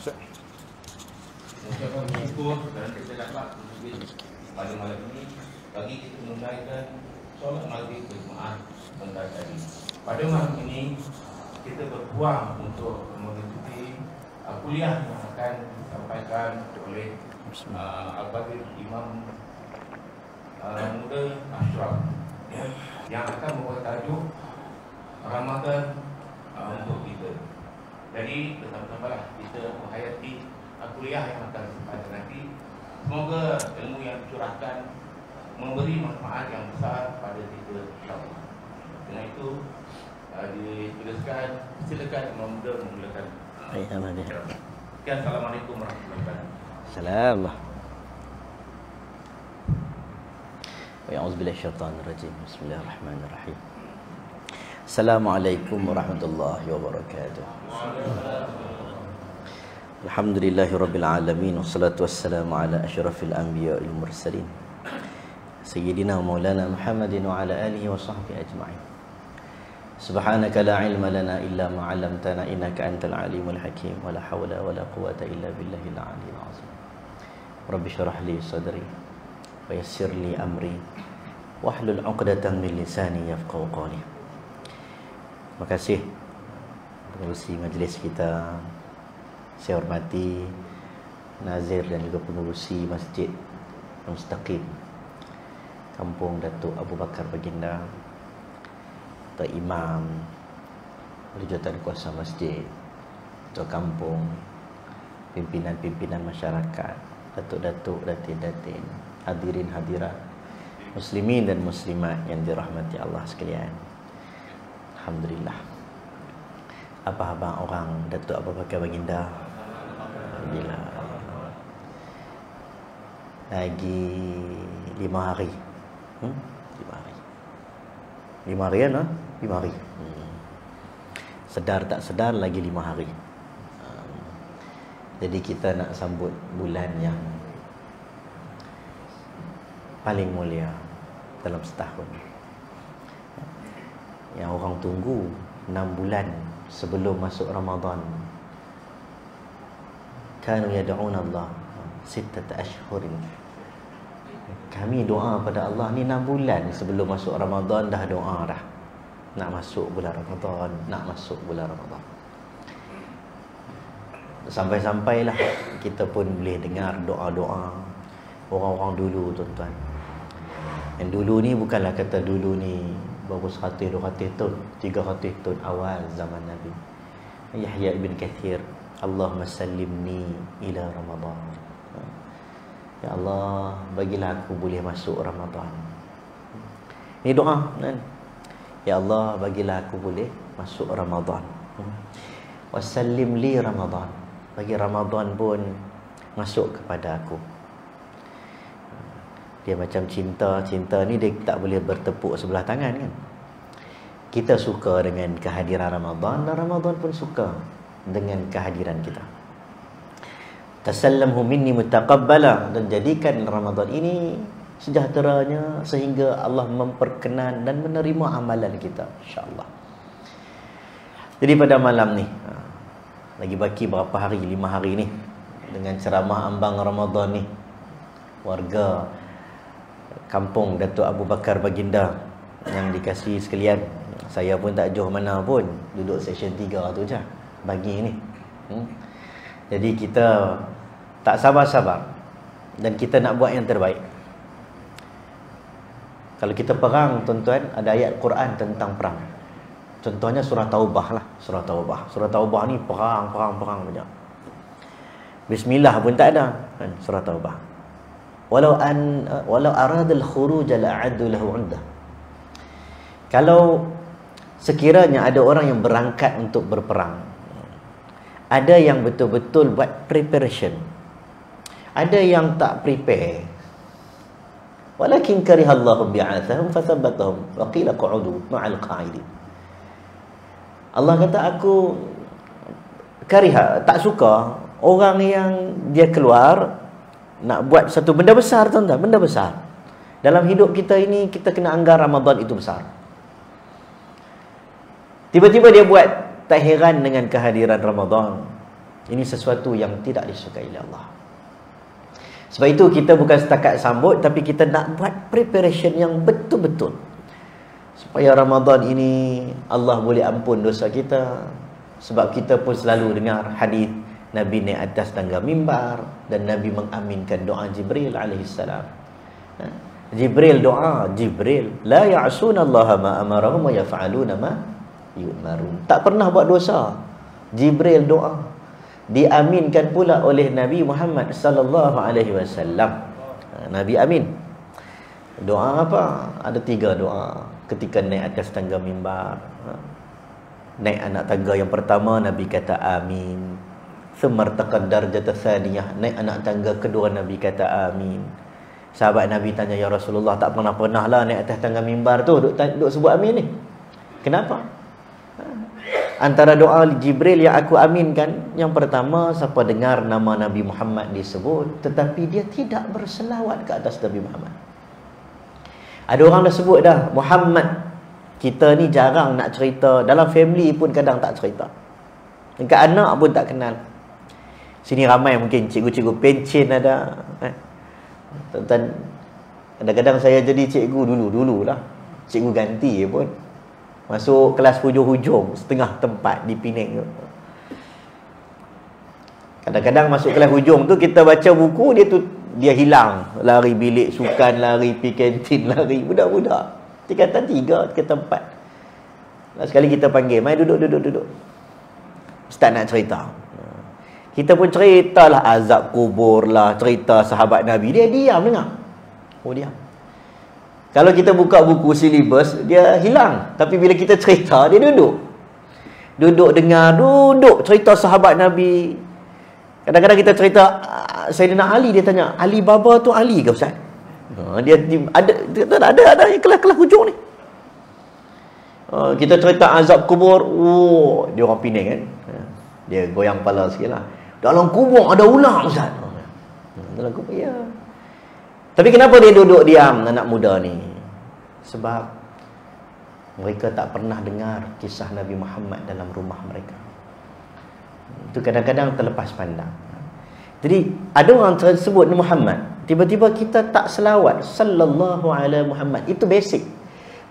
Mengucapkan bersyukur kerana kita dapat berjumpa pada malam ini bagi kita menunaikan solat maghrib berjemaah sebentar tadi. Pada malam ini kita berpeluang untuk mengikuti kuliah yang akan disampaikan oleh Al-Fadhil Imam Muda Ashraf yang akan membuat tajuk Ramadan untuk kita. Jadi bersama-samalah kita menghayati kuliah yang akan ada nanti. Semoga ilmu yang dicurahkan memberi manfaat yang besar pada kita insya-Allah. Dengan itu dituliskan, silakan Imam Muda memulakan. Sekian, Assalamualaikum warahmatullahi wabarakatuh. Salam. A'udzubillahi minasyaitonir rajim. Bismillahirrahmanirrahim. Assalamualaikum warahmatullahi wabarakatuh. Alhamdulillahirabbil alamin wassalatu wassalamu ala asyrafil anbiya'il mursalin sayyidina maulana Muhammadin wa ala alihi wa sahbihi ajma'in. Subhanaka la ilma lana illa ma 'allamtana innaka antal alimul hakim wa la hawla wa la quwwata illa billahil aliyyil azim. Rabbi shrah li sadri wa yassir li amri wahlul 'uqdatam min lisani yafqahu qawli. Terima kasih pengurusi majlis kita, saya hormati Nazir dan juga pengurusi Masjid Mustaqim Kampung Datuk Abu Bakar Baginda, Tuan Imam, Jawatan Kuasa Masjid, Tuan Kampung, pimpinan-pimpinan masyarakat, datuk-datuk, datin-datin, hadirin hadirat, muslimin dan muslimat yang dirahmati Allah sekalian. Alhamdulillah. Apa abang orang Datuk Abu Bakar Baginda? Alhamdulillah. Lagi 5 hari. 5 hari. 5 hari kan? 5 hari. Sedar tak sedar lagi 5 hari. Jadi kita nak sambut bulan yang paling mulia dalam setahun. Yang orang tunggu 6 bulan sebelum masuk Ramadan. Kanu yad'una Allah 6 ashhurin. Kami doa pada Allah ni 6 bulan sebelum masuk Ramadan, dah doa dah. Nak masuk bulan Ramadan, nak masuk bulan Ramadan. Sampai-sampailah kita pun boleh dengar doa-doa orang-orang dulu, tuan-tuan. Yang dulu ni bukanlah kata dulu ni baru 100-200 tahun, 300 tahun awal zaman Nabi. Yahya bin Kathir, Allahumma sallimni ila Ramadan. Ya Allah, bagilah aku boleh masuk Ramadan. Ini doa kan? Ya Allah, bagilah aku boleh masuk Ramadan. Wasallim li Ramadan. Bagi Ramadan pun masuk kepada aku. Dia macam cinta. Cinta ni dia tak boleh bertepuk sebelah tangan kan. Kita suka dengan kehadiran Ramadan dan Ramadan pun suka dengan kehadiran kita. Tasallamhu minni mutaqabbala, dan jadikan Ramadan ini sejahteranya sehingga Allah memperkenan dan menerima amalan kita insya-Allah. Jadi pada malam ni lagi baki berapa hari, 5 hari ni, dengan ceramah ambang Ramadan ni, warga Kampung Datuk Abu Bakar Baginda yang dikasihi sekalian, saya pun tak jauh mana pun, duduk section 3 tu je pagi ni. Jadi kita tak sabar-sabar dan kita nak buat yang terbaik. Kalau kita perang, tuan-tuan, ada ayat Quran tentang perang. Contohnya surah Taubah lah, surah Taubah. Surah Taubah ni perang banyak. Bismillah pun tak ada kan, surah Taubah. Walau aradal khuruj la'addu lahu 'uddah. Kalau sekiranya ada orang yang berangkat untuk berperang, ada yang betul-betul buat preparation, ada yang tak prepare. Walakin karihallahu bi'athahum fathabbatahum wa qila qu'udu ma'al qa'idin. Allah kata, aku kariha, tak suka orang yang dia keluar nak buat satu benda besar, tuan-tuan, benda besar. Dalam hidup kita ini, kita kena anggar Ramadan itu besar. Tiba-tiba dia buat, tak heran dengan kehadiran Ramadan. Ini sesuatu yang tidak disukai oleh Allah. Sebab itu kita bukan setakat sambut, tapi kita nak buat preparation yang betul-betul, supaya Ramadan ini Allah boleh ampun dosa kita. Sebab kita pun selalu dengar hadis Nabi naik atas tangga mimbar dan Nabi mengaminkan doa Jibril alaihissalam. Jibril doa, Jibril la ya'sunallaha ma amarahum wa yaf'aluna ma yu'marun. Tak pernah buat dosa. Jibril doa, diaminkan pula oleh Nabi Muhammad sallallahu alaihi wasallam. Nabi amin. Doa apa? Ada 3 doa ketika naik atas tangga mimbar. Naik anak tangga yang pertama Nabi kata amin. Thumma irtaqad darajat tsaniyah, naik anak tangga kedua Nabi kata amin. Sahabat Nabi tanya, ya Rasulullah, tak pernah lah naik atas tangga mimbar tu duk sebut amin ni. Kenapa? Antara doa Jibril yang aku aminkan, yang pertama, siapa dengar nama Nabi Muhammad disebut tetapi dia tidak berselawat ke atas Nabi Muhammad. Ada orang dah sebut dah Muhammad. Kita ni jarang nak cerita, dalam family pun kadang tak cerita, dekat anak pun tak kenal. Sini ramai mungkin cikgu-cikgu pencin ada. Tuan-tuan, kadang-kadang saya jadi cikgu dulu-dululah. Cikgu ganti pun masuk kelas hujung-hujung, setengah tempat di Penang tu. Kadang-kadang masuk kelas hujung tu, kita baca buku, dia hilang. Lari bilik sukan, lari pergi kantin, lari. Budak-budak tingkatan 3, tingkatan 4. Last sekali kita panggil, mai duduk. Ustaz nak cerita. Kita pun ceritalah azab kubur lah, cerita sahabat Nabi. Dia diam dengar. Oh, diam. Kalau kita buka buku silibus, dia hilang. Tapi bila kita cerita, dia duduk. Duduk dengar, duduk cerita sahabat Nabi. Kadang-kadang kita cerita Sayyidina Ali, dia tanya, Ali Baba tu Ali ke Ustaz? Dia ada kelas-kelas hujung ni. Kita cerita azab kubur. Oh, dia orang Penang kan. Dia goyang kepala sikit lah. Dalam kubur ada ular Ustaz. Dalam kubur, ya. Tapi kenapa dia duduk diam, anak muda ni? Sebab mereka tak pernah dengar kisah Nabi Muhammad dalam rumah mereka. Itu kadang-kadang terlepas pandang. Jadi ada orang tersebut Muhammad, tiba-tiba kita tak selawat sallallahu alaihi Muhammad. Itu basic,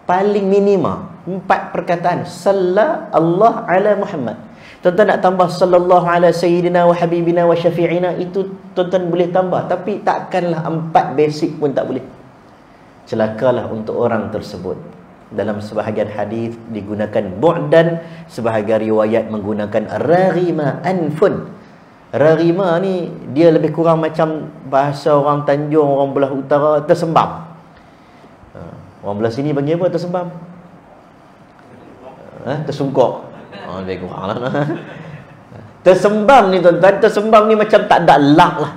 paling minima 4 perkataan. Sallallahu alaihi Muhammad. Tuan-tuan nak tambah sallallahu alaihi sayyidina wa habibina wa syafi'ina, itu tuan-tuan boleh tambah, tapi takkanlah 4 basic pun tak boleh. Celakalah untuk orang tersebut. Dalam sebahagian hadis digunakan bu'dan, sebahagian riwayat menggunakan raghima anfun. Raghima ni dia lebih kurang macam bahasa orang Tanjung, orang belah utara, tersembam. Orang belah sini panggil apa tersembam? Tersungkok. Lebih kurang lah. Tersembam ni tuan-tuan, tersembam ni macam tak ada lak lah.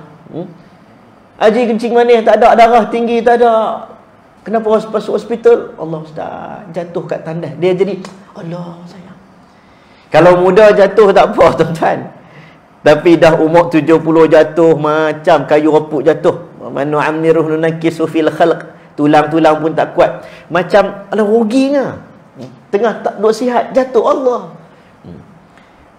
Haji kencing manis, tak ada darah tinggi, tak ada. Kenapa masuk hospital? Allah Ustaz, jatuh kat tandas. Dia jadi, Allah sayang. Kalau muda jatuh tak apa tuan-tuan. Tapi dah umur 70 jatuh, macam kayu reput jatuh. Manu amniruh nunakisu fil khalq. Tulang-tulang pun tak kuat. Macam, alah ruginya. Tengah tak duk sihat, jatuh Allah.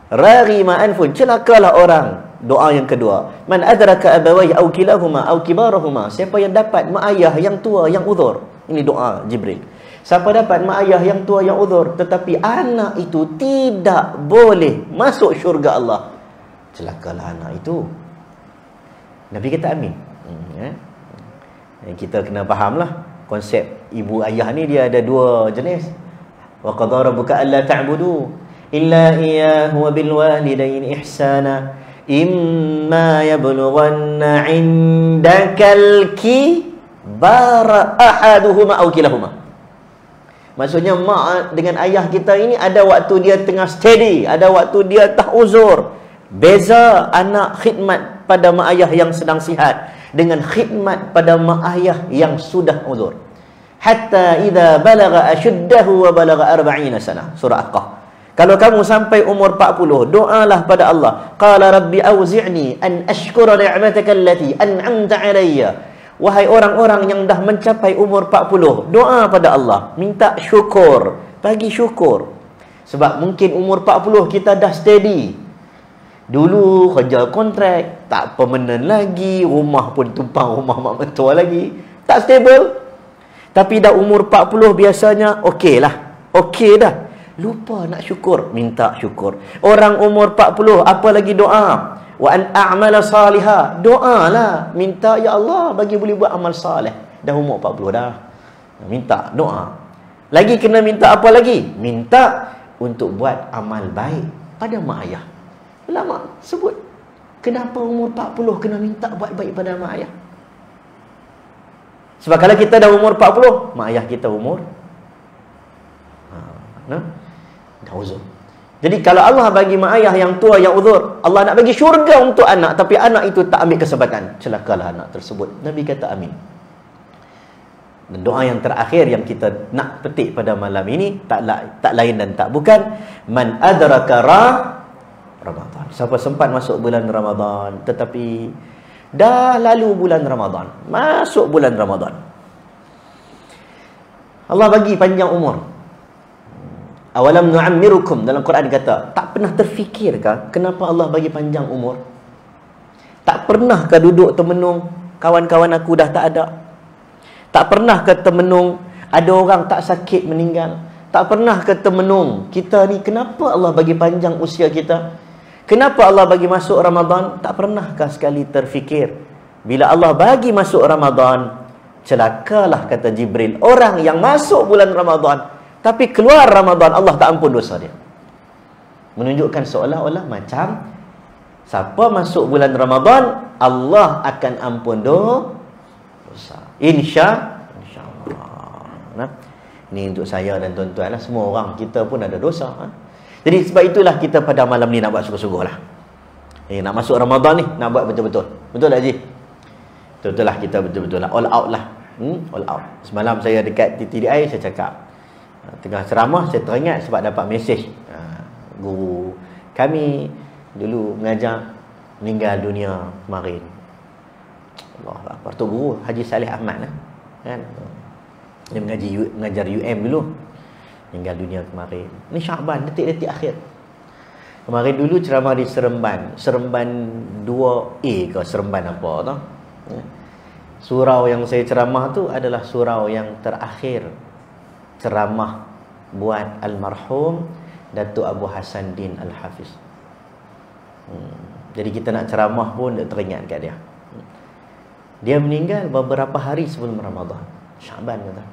Raghima anfun, celakalah orang. Doa yang kedua, man adraka abawayhi aw kilahuma aw kibarahuma, siapa yang dapat mak ayah yang tua yang uzur. Ini doa Jibril. Siapa dapat mak ayah yang tua yang uzur tetapi anak itu tidak boleh masuk syurga Allah, celakalah anak itu. Nabi kata amin. Kita kena fahamlah konsep ibu ayah ni, dia ada 2 jenis. Wa qadara rabbuka alla ta'budu illa iyyahu wa bil walidaini ihsana imma yablughanna 'indakal kibara ahaduhuma aw kilahuma. Maksudnya mak dengan ayah kita ini ada waktu dia tengah steady, ada waktu dia tak uzur. Beza anak khidmat pada mak ayah yang sedang sihat dengan khidmat pada mak ayah yang sudah uzur. Hatta idza balagha ashuddahu wa balagha 40 sana. Surah Al-Qaf. Kalau kamu sampai umur 40, doalah pada Allah. Qala rabbi auzi'ni an ashkura ni'mataka allati an'amta 'alayya. Wahai orang-orang yang dah mencapai umur 40, doa pada Allah, minta syukur, bagi syukur. Sebab mungkin umur 40 kita dah steady. Dulu kerja kontrak, tak permanent lagi, rumah pun tumpang rumah mak mentua lagi, tak stable. Tapi dah umur 40 biasanya okey lah, okey dah. Lupa nak syukur, minta syukur. Orang umur 40 apa lagi doa? Wa an a'mala salihah, doa lah, minta ya Allah bagi boleh buat amal salih. Dah umur 40 dah, minta doa. Lagi kena minta apa lagi? Minta untuk buat amal baik pada mak ayah. Ulama sebut, kenapa umur 40 kena minta buat baik pada mak ayah? Sebab kalau kita dah umur 40, mak ayah kita umur dah uzur. Jadi kalau Allah bagi mak ayah yang tua yang uzur, Allah nak bagi syurga untuk anak, tapi anak itu tak ambil kesempatan, celakalah anak tersebut. Nabi kata amin. Dan doa yang terakhir yang kita nak petik pada malam ini tak lain dan tak bukan, man adraka Ramadan. Siapa sempat masuk bulan Ramadan tetapi dah lalu bulan Ramadan, masuk bulan Ramadan, Allah bagi panjang umur. Awalam nu'ammirukum, dalam Quran kata, tak pernah terfikirkah kenapa Allah bagi panjang umur? Tak pernahkah duduk termenung, kawan-kawan aku dah tak ada? Tak pernahkah termenung ada orang tak sakit meninggal? Tak pernahkah termenung kita ni kenapa Allah bagi panjang usia kita? Kenapa Allah bagi masuk Ramadan? Tak pernahkah sekali terfikir bila Allah bagi masuk Ramadan, celakalah kata Jibril orang yang masuk bulan Ramadan tapi keluar Ramadan Allah tak ampun dosa dia. Menunjukkan seolah-olah macam siapa masuk bulan Ramadan Allah akan ampun dosa. InsyaAllah. Nah, ini untuk saya dan tuan-tuan lah, semua orang kita pun ada dosa. Jadi sebab itulah kita pada malam ni nak buat sungguh-sungguh lah. Nak masuk Ramadan ni nak buat betul-betul. Betul tak Haji? Betul-betul lah, kita betul-betul lah, all out lah. All out. Semalam saya dekat TTDI, saya cakap, tengah ceramah saya teringat sebab dapat mesej guru kami dulu mengajar meninggal dunia kemarin. Allah Akbar. Tu guru Haji Saleh Ahmad lah, kan? Dia mengajar UM dulu, meninggal dunia kemarin. Ni Syaban, detik-detik akhir. Kemarin dulu ceramah di Seremban 2A ke Seremban apa tau. Surau yang saya ceramah tu adalah surau yang terakhir ceramah buat almarhum Datuk Abu Hassan Din Al-Hafiz. Jadi kita nak ceramah pun tak teringat kat dia. Dia meninggal beberapa hari sebelum Ramadan, Syaban kata.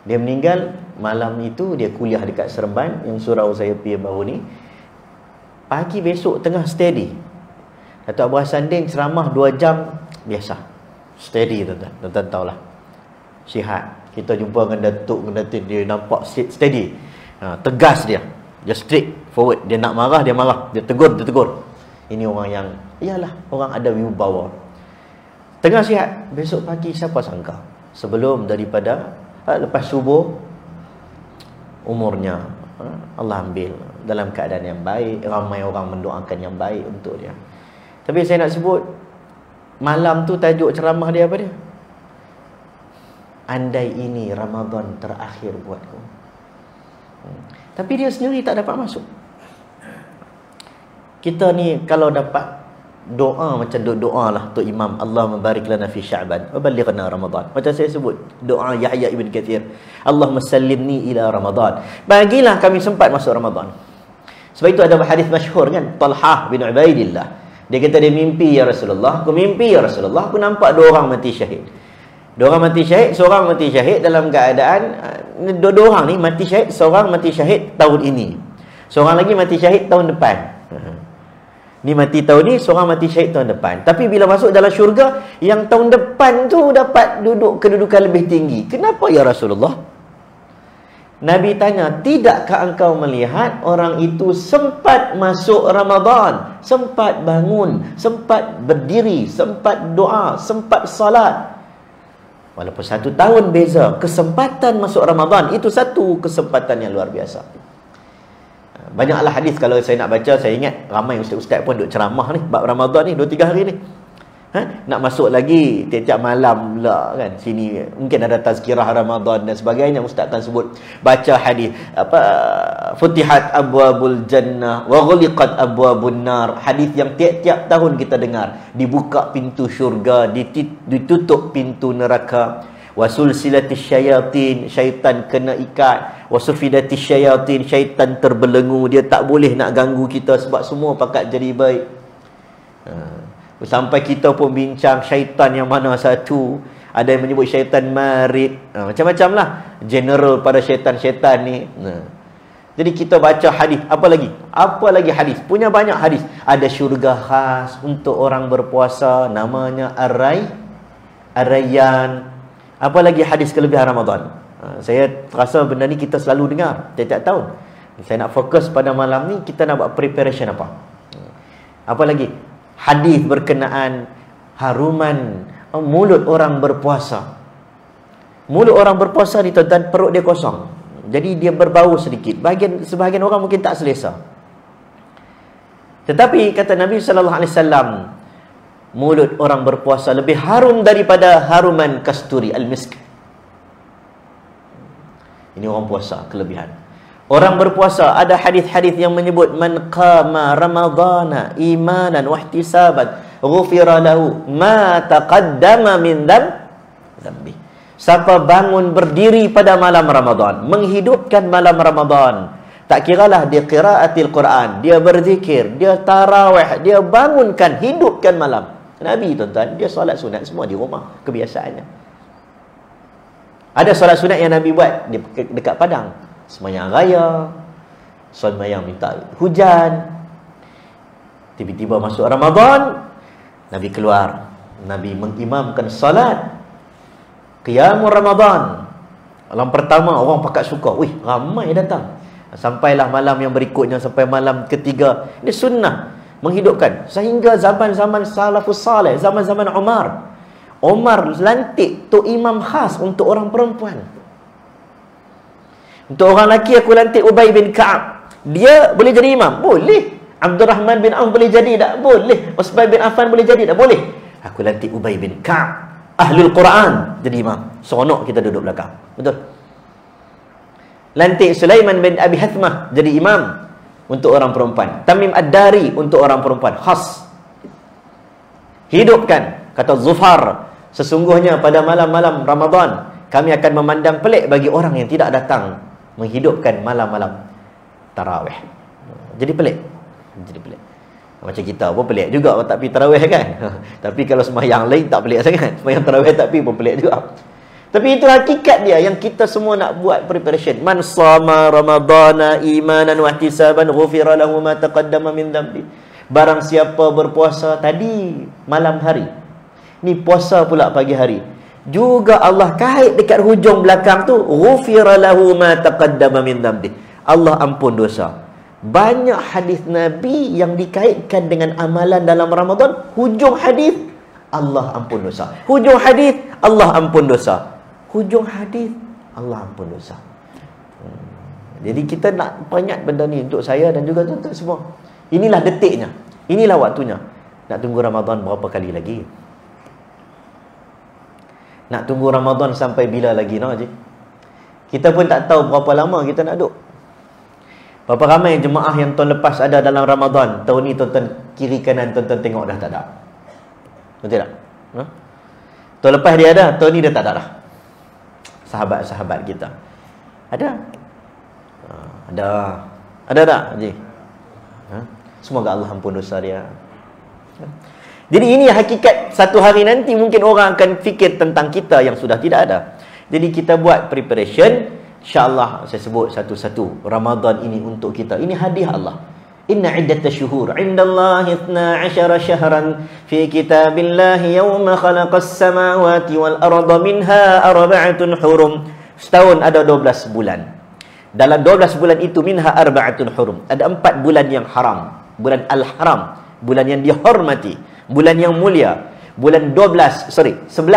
Dia meninggal malam itu, dia kuliah dekat Seremban, yang surau saya pergi baru ni. Pagi besok tengah steady, Datuk Abu Hassan Din ceramah 2 jam biasa, steady tuan-tuan. Tuan-tuan tahulah, sihat. Kita jumpa dengan Datuk, dia nampak steady, tegas dia straight forward. Dia nak marah, dia marah. Dia tegur, dia tegur. Ini orang yang, iyalah, orang ada wibawa. Tengah sihat, besok pagi siapa sangka sebelum daripada lepas subuh umurnya Allah ambil dalam keadaan yang baik. Ramai orang mendoakan yang baik untuk dia. Tapi saya nak sebut, malam tu tajuk ceramah dia apa dia? Andai ini Ramadan terakhir buatku. Tapi dia sendiri tak dapat masuk. Kita ni kalau dapat doa macam doa lah tu Imam, Allah barik lana fi Sya'ban wa ballighna Ramadan. Macam saya sebut doa Yahya ibn Kathir, Allahumma sallimni ila Ramadan, bagilah kami sempat masuk Ramadan. Sebab itu ada hadis masyhur kan, Talhah bin Ubaidillah, dia kata dia mimpi ya Rasulullah, aku mimpi ya Rasulullah, aku nampak 2 orang mati syahid. 2 orang mati syahid, seorang mati syahid dalam keadaan 2 orang ni mati syahid, seorang mati syahid tahun ini, seorang lagi mati syahid tahun depan. Ni mati tahun ni, seorang mati syahid tahun depan. Tapi bila masuk dalam syurga, yang tahun depan tu dapat duduk kedudukan lebih tinggi. Kenapa ya Rasulullah? Nabi tanya, tidakkah engkau melihat orang itu sempat masuk Ramadan, sempat bangun, sempat berdiri, sempat doa, sempat salat. Walaupun 1 tahun beza, kesempatan masuk Ramadan itu satu kesempatan yang luar biasa. Banyaklah hadis, kalau saya nak baca, saya ingat ramai ustaz-ustaz pun duk ceramah ni bab Ramadan ni 2-3 hari ni. Nak masuk lagi tiap-tiap malam pula kan. Sini mungkin ada tazkirah Ramadan dan sebagainya. Ustaz akan sebut baca hadis futihat abwabul jannah wa ghuliqat abwabun nar. Hadis yang tiap-tiap tahun kita dengar. Dibuka pintu syurga, ditutup pintu neraka. Wasulsilatis syayatin, syaitan kena ikat. Wasufidatis syayatin, syaitan terbelenggu, dia tak boleh nak ganggu kita sebab semua pakat jadi baik. Sampai kita pun bincang syaitan yang mana satu. Ada yang menyebut syaitan marid, macam-macam lah general pada syaitan-syaitan ni. Jadi kita baca hadis. Apa lagi hadis? Punya banyak hadis. Ada syurga khas untuk orang berpuasa, namanya Ar-Rayyan. Apa lagi hadis kelebihan Ramadan? Saya rasa benda ni kita selalu dengar tiap-tiap tahun. Saya nak fokus pada malam ni, kita nak buat preparation apa? Apa lagi? Hadis berkenaan haruman mulut orang berpuasa. Mulut orang berpuasa ni tuan-tuan, perut dia kosong. Jadi dia berbau sedikit. Sebahagian orang mungkin tak selesa. Tetapi kata Nabi sallallahu alaihi wasallam, mulut orang berpuasa lebih harum daripada haruman kasturi al-misk. Ini orang puasa kelebihan. Orang berpuasa, ada hadis-hadis yang menyebut man qama ramadhana imanan wa ihtisaban ghufira lahu ma taqaddama min dhanbi. Siapa bangun berdiri pada malam Ramadan, menghidupkan malam Ramadan, tak kiralah dia qiraatil Quran, dia berzikir, dia tarawih, dia bangunkan, hidupkan malam. Nabi tuan-tuan, dia solat sunat semua di rumah, kebiasaannya. Ada solat sunat yang Nabi buat dekat padang, sembahyang raya, sembahyang minta hujan. Tiba-tiba masuk Ramadan, Nabi keluar, Nabi mengimamkan solat Qiyamul Ramadan. Malam pertama orang pakat suka, wih ramai datang. Sampailah malam yang berikutnya, sampai malam ketiga. Ini sunnah menghidupkan. Sehingga zaman-zaman salafus salih, zaman-zaman Umar lantik tu imam khas untuk orang perempuan. Untuk orang lelaki aku lantik Ubay bin Ka'ab. Dia boleh jadi imam? Boleh. Abdurrahman bin Auf boleh jadi? Tak boleh. Utsman bin Affan boleh jadi? Tak boleh. Aku lantik Ubay bin Ka'ab, Ahlul Quran, jadi imam. Seronok kita duduk belakang. Betul. Lantik Sulaiman bin Abi Hathmah jadi imam untuk orang perempuan. Tamim Ad-Dari untuk orang perempuan. Khas. Hidupkan. Kata Zufar, sesungguhnya pada malam-malam Ramadan kami akan memandang pelik bagi orang yang tidak datang menghidupkan malam-malam tarawih. Jadi pelik. Macam kita pun pelik juga tak pergi tarawih kan. Tapi kalau sembahyang lain tak pelik sangat. Sembahyang tarawih tak pergi pun pelik juga. Tapi itu hakikat dia yang kita semua nak buat preparation. Man shama ramadhana imanan wa ihtisaban ghufira lahu ma taqaddama min dhanbi. Barang siapa berpuasa tadi malam hari, ni puasa pula pagi hari, juga Allah kait dekat hujung belakang tu, ghufira lahu ma taqaddama min dhanbi. Allah ampun dosa. Banyak hadis Nabi yang dikaitkan dengan amalan dalam Ramadan. Hujung hadis, Allah ampun dosa. Hujung hadis, Allah ampun dosa. Hujung hadis, Allah ampun dosa. Jadi kita nak peringat benda ni untuk saya dan juga untuk semua. Inilah detiknya, inilah waktunya. Nak tunggu Ramadan berapa kali lagi? Nak tunggu Ramadan sampai bila lagi nak je? Kita pun tak tahu berapa lama kita nak duduk. Berapa ramai jemaah yang tahun lepas ada dalam Ramadan, tahun ni tuan-tuan kiri kanan tuan-tuan tengok dah tak ada. Betul tak? Tahun lepas dia ada, tahun ni dah tak ada dah. Sahabat-sahabat kita ada tak Haji? Semoga Allah ampun dosa dia. Jadi ini hakikat. Satu hari nanti mungkin orang akan fikir tentang kita yang sudah tidak ada. Jadi kita buat preparation. InsyaAllah saya sebut satu-satu. Ramadan ini untuk kita. Ini hadiah Allah. Inna iddata syuhur indallahi 12 syahran fi kitabillahi yawma khalaqas samawati wal arda minha arba'atun hurum. Setahun ada 12 bulan. Dalam 12 bulan itu minha arba'atun hurum. Ada 4 bulan yang haram. Bulan al-haram, bulan yang dihormati, bulan yang mulia. Bulan 11, 1, 1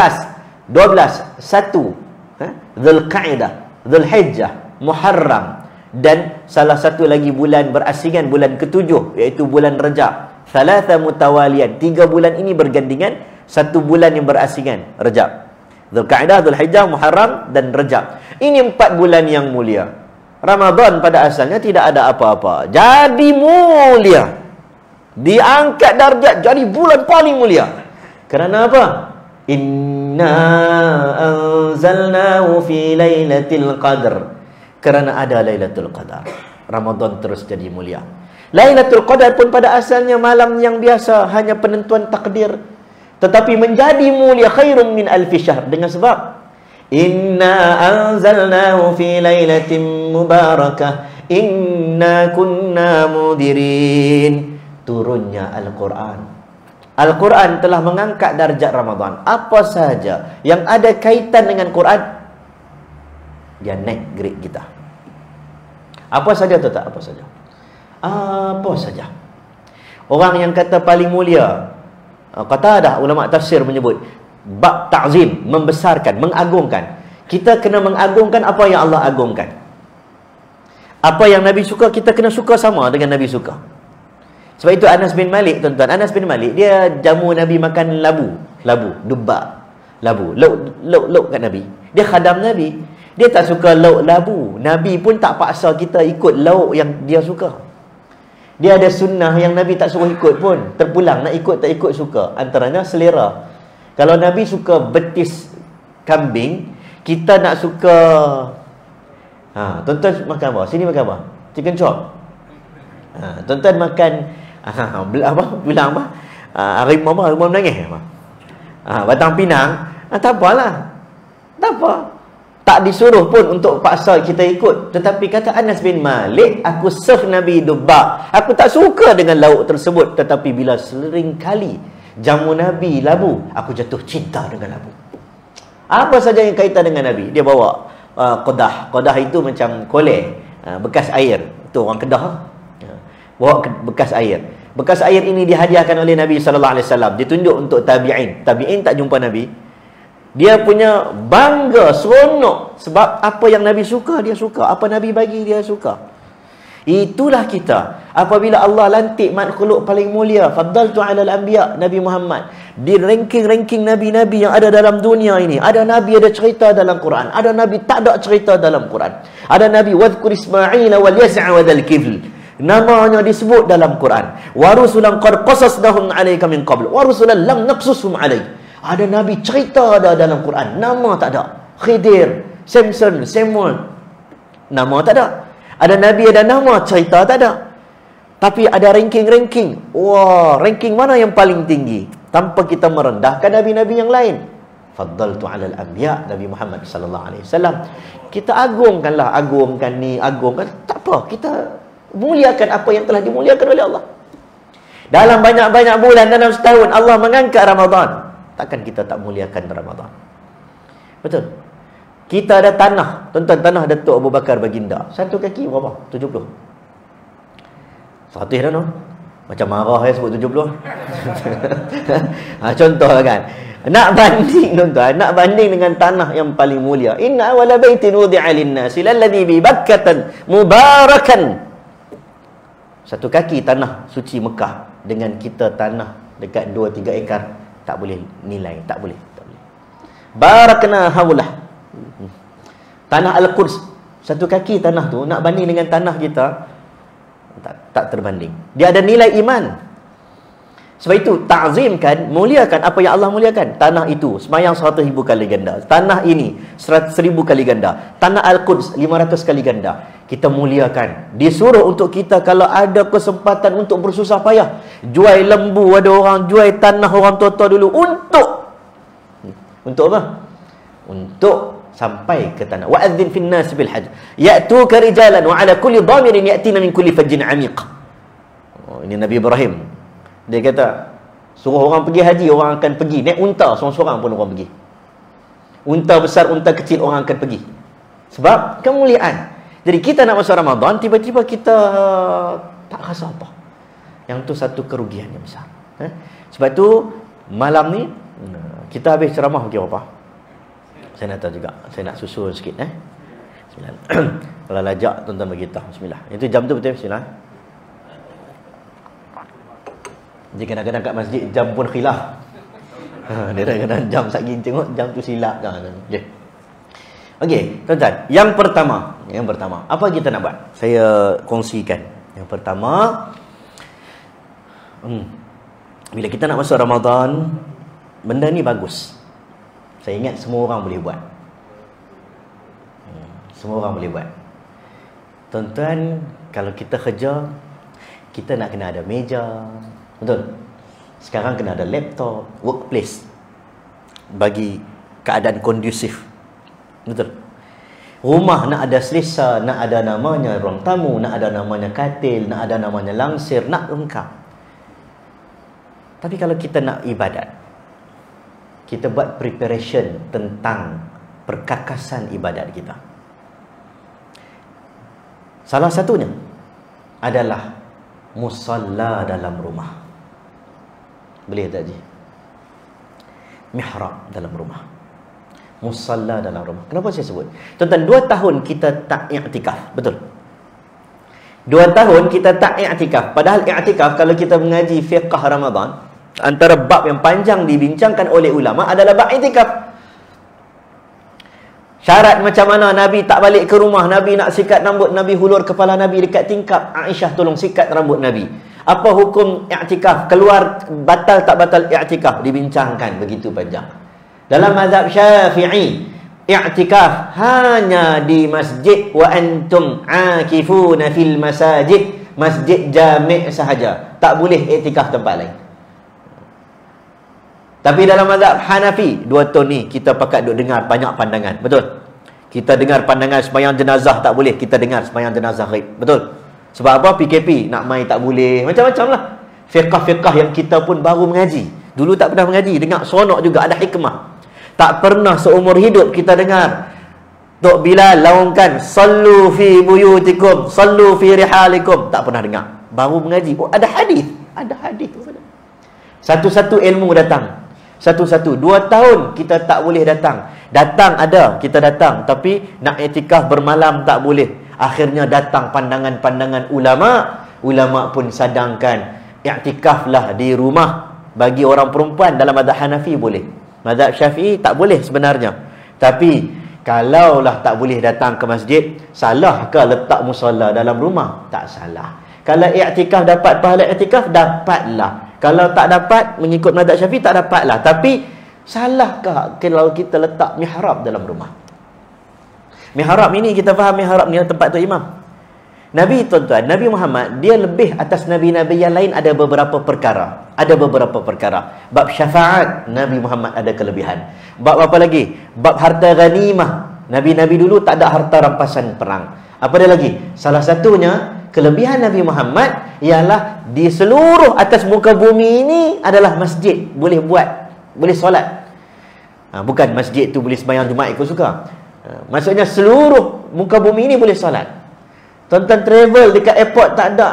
Dzulqa'dah, Dzulhijjah, Muharram, dan salah satu lagi bulan berasingan, bulan ke-7, iaitu bulan Rajab. Thalatha mutawaliyan, 3 bulan ini bergandingan. Satu bulan yang berasingan, Rajab. Dzulqa'dah, Dzulhijjah, Muharram dan Rajab. Ini 4 bulan yang mulia. Ramadan pada asalnya tidak ada apa-apa, jadi mulia. Diangkat darjat jadi bulan paling mulia. Kerana apa? Inna anzalnahu fi lailatul qadar. Kerana ada Lailatul Qadar, Ramadan terus jadi mulia. Lailatul Qadar pun pada asalnya malam yang biasa, hanya penentuan takdir, tetapi menjadi mulia khairum min alfi syahr, dengan sebab inna anzalnahu fi lailatin mubarakah inna kunna mudirin. Turunnya Al-Quran. Al-Quran telah mengangkat darjat Ramadan. Apa sahaja yang ada kaitan dengan Quran, dia naik grade kita. Apa saja atau tak? Apa saja? Apa saja. Orang yang kata paling mulia, kata dah ulama tafsir menyebut bab ta'zim, membesarkan, mengagungkan. Kita kena mengagungkan apa yang Allah agungkan. Apa yang Nabi suka, kita kena suka sama dengan Nabi suka. Sebab itu Anas bin Malik, tuan-tuan, Anas bin Malik, dia jamu Nabi makan labu, dubak, labu, lauk kat Nabi. Dia khadam Nabi. Dia tak suka lauk labu. Nabi pun tak paksa kita ikut lauk yang dia suka. Dia ada sunnah yang Nabi tak suruh ikut pun. Terpulang, nak ikut tak ikut suka. Antaranya selera. Kalau Nabi suka betis kambing, kita nak suka... tuan-tuan makan apa? Sini makan apa? Chicken chop. Tuan-tuan makan... bilang apa? Harimau menangis apa? Batang pinang. Tak apalah. Tak apa. Tak disuruh pun untuk paksa kita ikut. Tetapi kata Anas bin Malik, aku serve Nabi dubak. Aku tak suka dengan lauk tersebut. Tetapi bila sering kali jamu Nabi labu, aku jatuh cinta dengan labu. Apa saja yang kaitan dengan Nabi, dia bawa qadah. Qadah itu macam koleh, bekas air. Itu orang Kedah. Bawa bekas air. Bekas air ini dihadiahkan oleh Nabi SAW. Ditunjuk untuk tabi'in. Tabi'in tak jumpa Nabi. Dia punya bangga, seronok. Sebab apa yang Nabi suka, dia suka. Apa Nabi bagi, dia suka. Itulah kita. Apabila Allah lantik makhluk paling mulia, faddaltu alal anbiya, Nabi Muhammad, di ranking-ranking Nabi-Nabi yang ada dalam dunia ini, ada Nabi ada cerita dalam Quran, ada Nabi tak ada cerita dalam Quran. Ada Nabi wadhkur Ismail wal Yas'a wa dzal kifl, namanya disebut dalam Quran. Wa rusulan qad qasasnahum 'alaika min qabl wa rusulan lam naqsushum 'alaik. Ada Nabi cerita ada dalam Quran, nama tak ada. Khidir, Samson, Samuel, nama tak ada. Ada Nabi ada nama, cerita tak ada. Tapi ada ranking-ranking. Wah, ranking mana yang paling tinggi? Tanpa kita merendahkan Nabi-Nabi yang lain. Faddaltu 'alal anbiya, Nabi Muhammad sallallahu alaihi wasallam. Kita agungkanlah, agungkan ni, agungkan. Tak apa, kita muliakan apa yang telah dimuliakan oleh Allah. Dalam banyak-banyak bulan dalam setahun Allah mengangkat Ramadan. Takkan kita tak muliakan Ramadan? Betul. Kita ada tanah, tuan-tuan, tanah Datuk Abu Bakar Baginda. Satu kaki berapa? 70. 100 dah no? Macam marah saya sebut 70. Contoh kan. Nak banding, tuan-tuan, nak banding dengan tanah yang paling mulia. Inna awwala baitin wudi'a lin-nasi lalladzi bi Bakkatan mubarakan. Satu kaki tanah suci Mekah dengan kita tanah dekat 2-3 ekar. Tak boleh nilai, tak boleh. Barakna haulah. Tanah Al-Quds, satu kaki tanah tu nak banding dengan tanah kita, tak terbanding. Dia ada nilai iman. Sebab itu ta'zimkan, muliakan apa yang Allah muliakan. Tanah itu semayang 100,000 kali ganda. Tanah ini 100,000 kali ganda. Tanah Al-Quds 500 kali ganda. Kita muliakan. Disuruh untuk kita kalau ada kesempatan untuk bersusah payah, jual lembu, ada orang jual tanah orang tua-tua dulu untuk apa? Untuk sampai ke tanah. Wa'adzin fin nas bil hajj ya'tuka rijalan wa 'ala kulli dhamirin ya'tina min kulli fajjin 'amiq. Ini Nabi Ibrahim. Dia kata suruh orang pergi haji, orang akan pergi. Naik unta seorang-seorang pun orang pergi. Unta besar, unta kecil, orang akan pergi. Sebab kemuliaan. Jadi kita nak masuk Ramadan, tiba-tiba kita tak rasa apa. Yang tu satu kerugian yang besar. Sebab tu malam ni kita habis ceramah pukul berapa? Saya nak tahu juga. Saya nak susun sikit. Bismillah. Kalau lajak tuan-tuan beritahu. Bismillah. Itu jam tu betul? Bismillah. Jadi kadang-kadang kat masjid jam pun khilaf. Dia kadang-kadang jam saking tengok jam tu silap dah. Okey, tuan-tuan. Yang pertama, apa kita nak buat? Saya kongsikan. Yang pertama, bila kita nak masuk Ramadan, benda ni bagus. Saya ingat semua orang boleh buat. Semua orang boleh buat. Tuan-tuan, kalau kita kerja, kita nak kena ada meja. Betul? Sekarang kena ada laptop, workplace, bagi keadaan kondusif. Betul? Rumah nak ada selesa, nak ada namanya ruang tamu, nak ada namanya katil, nak ada namanya langsir, nak lengkap. Tapi kalau kita nak ibadat, kita buat preparation tentang perkakasan ibadat kita. Salah satunya adalah musalla dalam rumah. Boleh tak, Ji? Mihrab dalam rumah, musalla dalam rumah. Kenapa saya sebut? Tuan-tuan, 2 tahun kita tak i'tikaf. Betul? 2 tahun kita tak i'tikaf. Padahal i'tikaf, kalau kita mengaji fiqh Ramadan, antara bab yang panjang dibincangkan oleh ulama adalah bab i'tikaf. Syarat macam mana Nabi tak balik ke rumah, Nabi nak sikat rambut, Nabi hulur kepala Nabi dekat tingkap, Aisyah tolong sikat rambut Nabi. Apa hukum i'tikaf? Keluar, batal tak batal i'tikaf? Dibincangkan begitu panjang. Dalam mazhab Syafi'i, i'tikaf hanya di masjid wa antum akifuna fil masajid, masjid jami' sahaja. Tak boleh i'tikaf tempat lain. Tapi dalam mazhab Hanafi, 2 tahun ni kita pakat duk dengar banyak pandangan. Betul? Kita dengar pandangan sembahyang jenazah tak boleh, kita dengar sembahyang jenazah ghaib. Betul? Sebab apa? PKP, nak mai tak boleh, macam-macam lah. Fiqah-fiqah yang kita pun baru mengaji. Dulu tak pernah mengaji, dengar seronok juga, ada hikmah. Tak pernah seumur hidup kita dengar Tok Bilal laungkan sallu fi buyutikum, sallu fi rihalikum. Tak pernah dengar. Baru mengaji. Oh, ada hadis. Ada hadis. Satu-satu ilmu datang. Satu-satu. 2 tahun kita tak boleh datang. Datang ada, kita datang. Tapi nak i'tikaf bermalam tak boleh. Akhirnya datang pandangan-pandangan ulama. Ulama pun sadangkan i'tikaflah di rumah. Bagi orang perempuan dalam mazhab Hanafi boleh. Mazhab Syafi'i tak boleh sebenarnya. Tapi kalaulah tak boleh datang ke masjid, salahkah letak musalla dalam rumah? Tak salah. Kalau i'tikaf dapat pahala i'tikaf, dapatlah. Kalau tak dapat, mengikut mazhab Syafi'i, tak dapatlah. Tapi salahkah kalau kita letak mihrab dalam rumah? Mihrab ini, kita faham mihrab ni tempat tu imam. Nabi, tuan-tuan, Nabi Muhammad, dia lebih atas Nabi-Nabi yang lain ada beberapa perkara. Ada beberapa perkara. Bab syafaat, Nabi Muhammad ada kelebihan. Bab apa lagi? Bab harta ghanimah. Nabi-Nabi dulu tak ada harta rampasan perang. Apa dia lagi? Salah satunya, kelebihan Nabi Muhammad ialah di seluruh atas muka bumi ini adalah masjid. Boleh buat, boleh solat. Bukan masjid tu boleh sembahyang Jumaat ikut suka. Maksudnya seluruh muka bumi ini boleh solat. Tuan-tuan travel dekat airport tak ada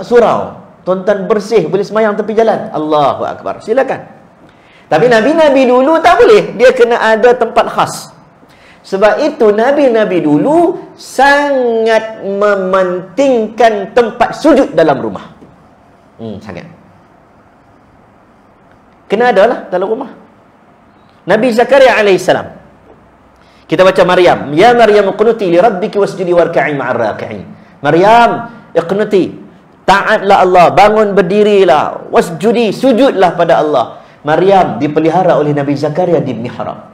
surau. Tuan-tuan bersih, boleh sembahyang tepi jalan. Allahu Akbar. Silakan. Tapi Nabi-Nabi dulu tak boleh. Dia kena ada tempat khas. Sebab itu Nabi-Nabi dulu sangat mementingkan tempat sujud dalam rumah. Sangat. Kena ada lah dalam rumah. Nabi Zakaria alaihissalam. Kita baca Maryam. Ya Maryam uqnuti li rabbiki wasjudi warka'i ma'ar raki'in. Maryam, iqnuti. Taatlah Allah, bangun berdirilah, wasjudi, sujudlah pada Allah. Maryam dipelihara oleh Nabi Zakaria di mihrab.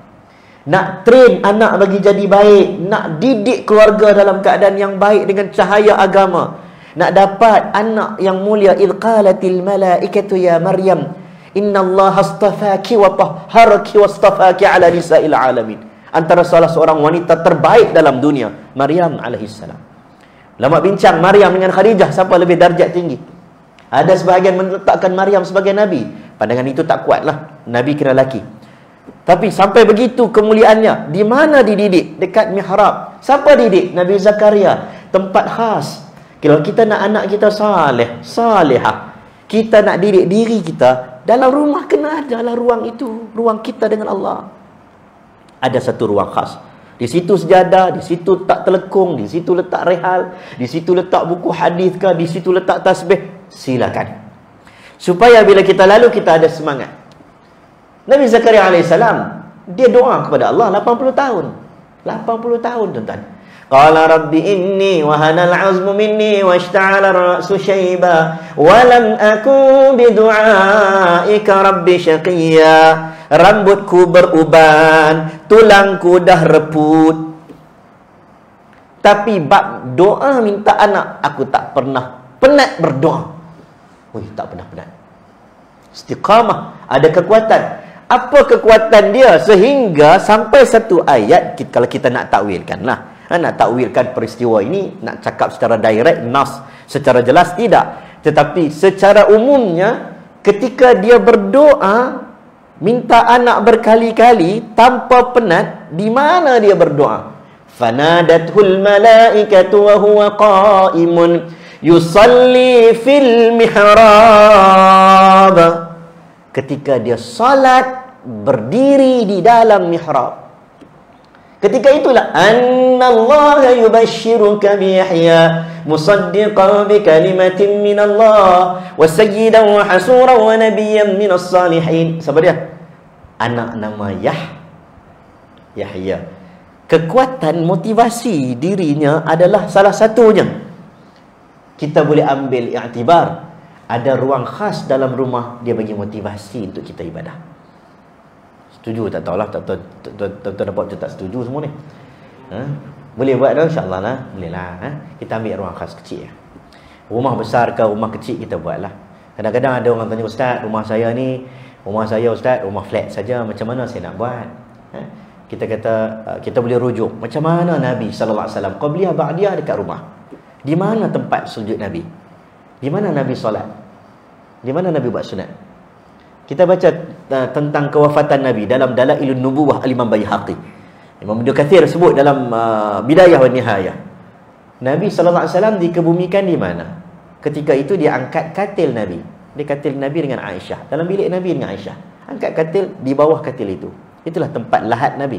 Nak train anak bagi jadi baik, nak didik keluarga dalam keadaan yang baik dengan cahaya agama. Nak dapat anak yang mulia, idh qalatil malaikatu ya Maryam, innallaha astafaki wa tahharaki wastafaki ala nisa'il alamin. Antara salah seorang wanita terbaik dalam dunia, Maryam alaihissalam. Lama bincang Maryam dengan Khadijah, siapa lebih darjat tinggi? Ada sebahagian meletakkan Maryam sebagai Nabi. Pandangan itu tak kuatlah. Nabi kira lelaki. Tapi sampai begitu kemuliaannya, di mana dididik? Dekat mihrab. Siapa didik? Nabi Zakaria. Tempat khas. Kalau kita nak anak kita saleh, salihah, kita nak didik diri kita, dalam rumah kena adalah ruang itu, ruang kita dengan Allah. Ada satu ruang khas. Di situ sejadah, di situ tak telekung, di situ letak rehal, di situ letak buku hadis ke, di situ letak tasbih. Silakan. Supaya bila kita lalu kita ada semangat. Nabi Zakaria alaihissalam, dia doa kepada Allah 80 tahun. 80 tahun, tuan-tuan. Qala rabbi inni wa hanal 'azmu minni washta'ala ar-ra'su shayba wa lam akun bi du'aika rabbi shaqiyya. Rambutku beruban, tulangku dah reput, tapi bab doa minta anak aku tak pernah penat berdoa. Tak pernah penat. Istiqamah, ada kekuatan. Apa kekuatan dia sehingga sampai satu ayat, kalau kita nak takwilkan lah, nak takwilkan peristiwa ini, nak cakap secara direct, nas, secara jelas, tidak. Tetapi secara umumnya, ketika dia berdoa minta anak berkali-kali tanpa penat, di mana dia berdoa? Fanadathul malaikatu wa huwa qa'imun yusalli fil mihrab. Ketika dia salat berdiri di dalam mihrab. Ketika itulah annallaha yubashshiruka bi Yahya musaddiqan bi kalimatin min Allah wa sayyidan wa hasuran wa nabiyyan min as-salihin. Siapa dia? Anak nama Yahya. Kekuatan motivasi dirinya adalah salah satunya. Kita boleh ambil i'tibar, ada ruang khas dalam rumah dia bagi motivasi untuk kita ibadah. Setuju tak tahulah, tuan-tuan dapat tak setuju semua ni. Boleh buat dah insya-Allah lah. Boleh lah. Kita ambil ruang khas kecil. Rumah besar ke rumah kecil kita buatlah. Kadang-kadang ada orang tanya, ustaz, rumah saya ustaz, rumah flat saja, macam mana saya nak buat? Kita kata, kita boleh rujuk macam mana Nabi sallallahu alaihi wasallam qabliyah ba'diyah dekat rumah. Di mana tempat sujud Nabi? Di mana Nabi solat? Di mana Nabi buat sunat? Kita baca tentang kewafatan Nabi dalam Dalailun Nubuwah Al-Imam Baihaqi. Imam Ibnu Katsir sebut dalam Bidayah wa Nihayah. Nabi sallallahu alaihi wasallam dikebumikan di mana? Ketika itu dia angkat katil Nabi. Dia katil Nabi dengan Aisyah. Dalam bilik Nabi dengan Aisyah. Angkat katil di bawah katil itu. Itulah tempat lahat Nabi.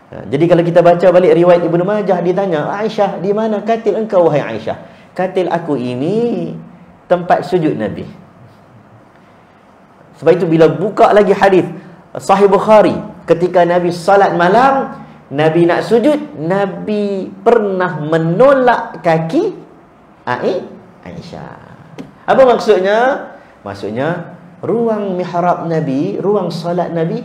Jadi kalau kita baca balik riwayat Ibnu Majah, ditanya, Aisyah, di mana katil engkau wahai Aisyah? Katil aku ini tempat sujud Nabi. Sebab itu bila buka lagi hadis Sahih Bukhari, ketika Nabi salat malam, Nabi nak sujud, Nabi pernah menolak kaki Aisyah. Apa maksudnya? Maksudnya ruang mihrab Nabi, ruang salat Nabi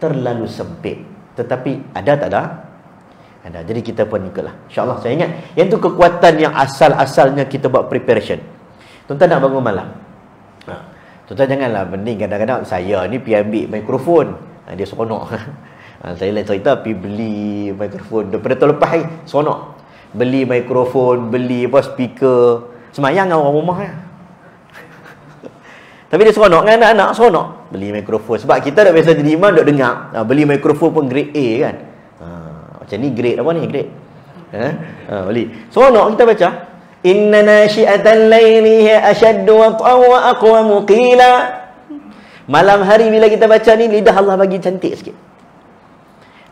terlalu sempit. Tetapi ada tak ada? Ada. Jadi kita pun ikutlah. InsyaAllah saya ingat, yang tu kekuatan yang asal-asalnya kita buat preparation. Tuan-tuan nak bangun malam, tuan-tuan janganlah mending kadang-kadang saya ni pergi ambil mikrofon, dia seronok. Saya lain cerita pergi beli mikrofon daripada tahun lepas ni, seronok. Beli mikrofon, beli apa speaker, semayang dengan orang rumah ya. Tapi dia seronok dengan anak-anak, seronok beli mikrofon. Sebab kita dah biasa jadi imam, duk dengar. Beli mikrofon pun grade A kan. Macam ni grade apa ni? Grade beli. Seronok kita baca. Inna nashi'atal layli hiya ashaddu wat'an wa aqwamu qila. Malam hari bila kita baca ni, lidah Allah bagi cantik sikit.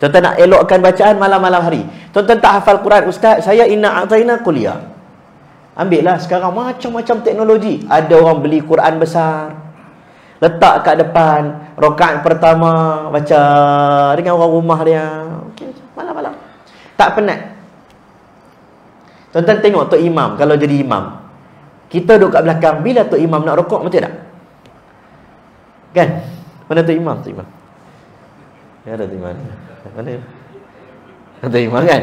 Tuan-tuan nak elokkan bacaan malam-malam hari. Tuan-tuan tak hafal Quran, ustaz, saya inna a'tayna kuliah. Ambil lah sekarang macam-macam teknologi. Ada orang beli Quran besar, letak kat depan, rakaat pertama baca dengan orang rumah dia. Okey, malam-malam. Tak penat. Tuan-tuan tengok Tok Imam kalau jadi imam. Kita duduk kat belakang, bila Tok Imam nak rokok, betul tak? Kan? Mana Tok Imam? Tok Imam. Ya, ada Tok Imam. Mana? Tok Imam kan?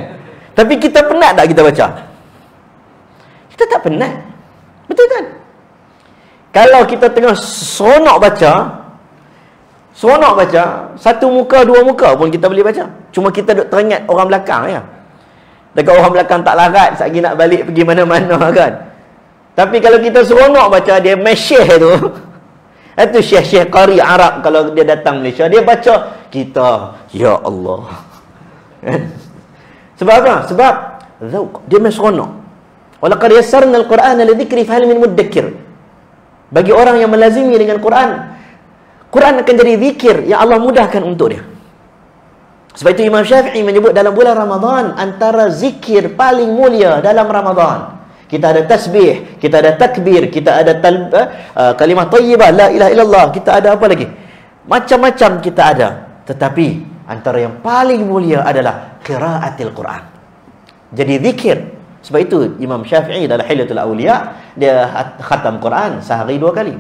Tapi kita penat tak kita baca? Kita tak penat. Betul kan? Kalau kita tengah seronok baca, satu muka, dua muka pun kita boleh baca. Cuma kita duk teringat orang belakang ya. Dekat orang belakang tak larat, satgi nak balik pergi mana-mana kan. Tapi kalau kita seronok baca, dia mesyekh tu. Itu syekh-syekh qari Arab kalau dia datang Malaysia, dia baca, kita, ya Allah. Sebab apa? Sebab zauq, dia seronok. Walaqad yassarna al-Qur'ana lidzikri fahal min mudakkir. Bagi orang yang melazimi dengan Quran, Quran akan jadi zikir yang Allah mudahkan untuk dia. Sebab itu Imam Syafi'i menyebut dalam bulan Ramadan, antara zikir paling mulia dalam Ramadan, kita ada tasbih, kita ada takbir, kita ada kalimah thayyibah, la ilaha illallah, kita ada apa lagi? Macam-macam kita ada, tetapi antara yang paling mulia adalah qiraatil Quran. Jadi zikir. Sebab itu Imam Syafi'i dalam Hilyatul Awliya, dia khatam Quran sehari 2 kali.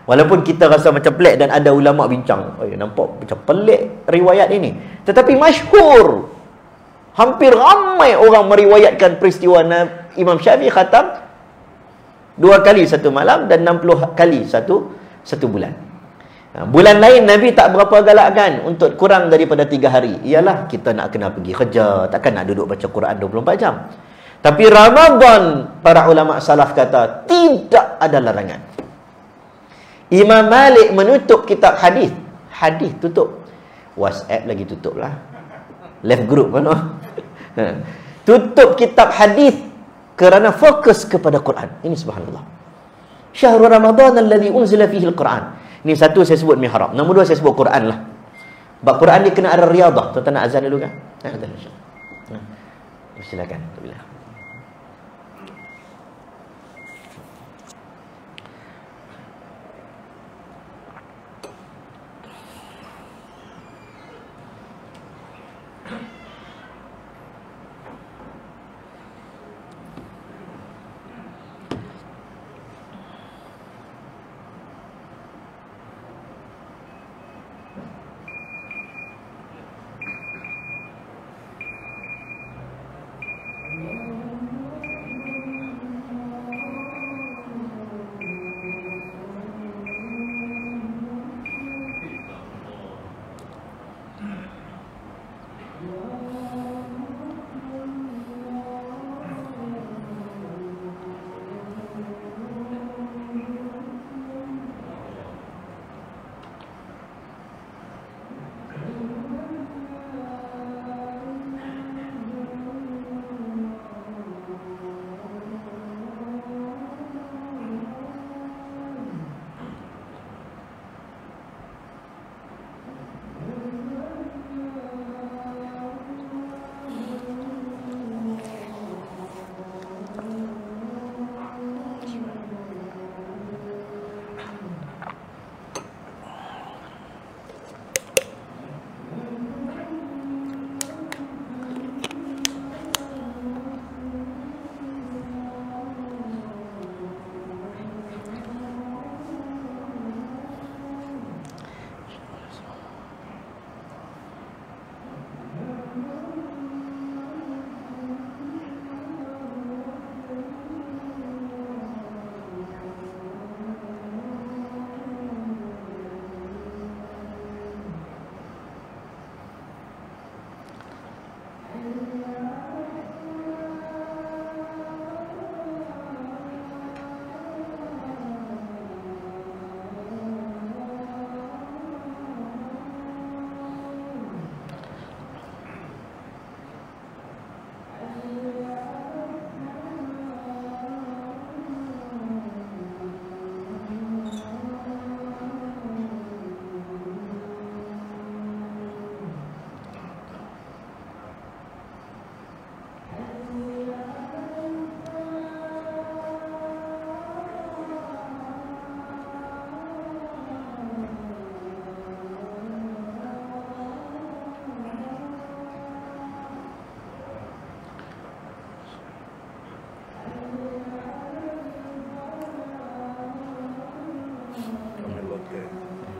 Walaupun kita rasa macam pelik dan ada ulama bincang, nampak macam pelik riwayat ini, tetapi masyhur. Hampir ramai orang meriwayatkan peristiwa Imam Syafi'i khatam 2 kali satu malam dan 60 kali satu bulan. Bulan lain Nabi tak berapa galakkan untuk kurang daripada 3 hari. Ialah kita nak kena pergi kerja, takkan nak duduk baca Quran 24 jam. Tapi Ramadan, para ulama salaf kata tidak ada larangan. Imam Malik menutup kitab hadis. Hadis tutup. WhatsApp lagi tutup lah. Left group mana? Tutup kitab hadis kerana fokus kepada Quran. Ini subhanallah. Syahrul Ramadan alladhi unzila fihi al-Quran. Ini satu saya sebut mihrab. Nombor 2 saya sebut Quran lah. Sebab Quran dia kena ada riadah. Tuan-tuan nak azan dulu kan? Azan insya-Allah. Silakan. Alhamdulillah.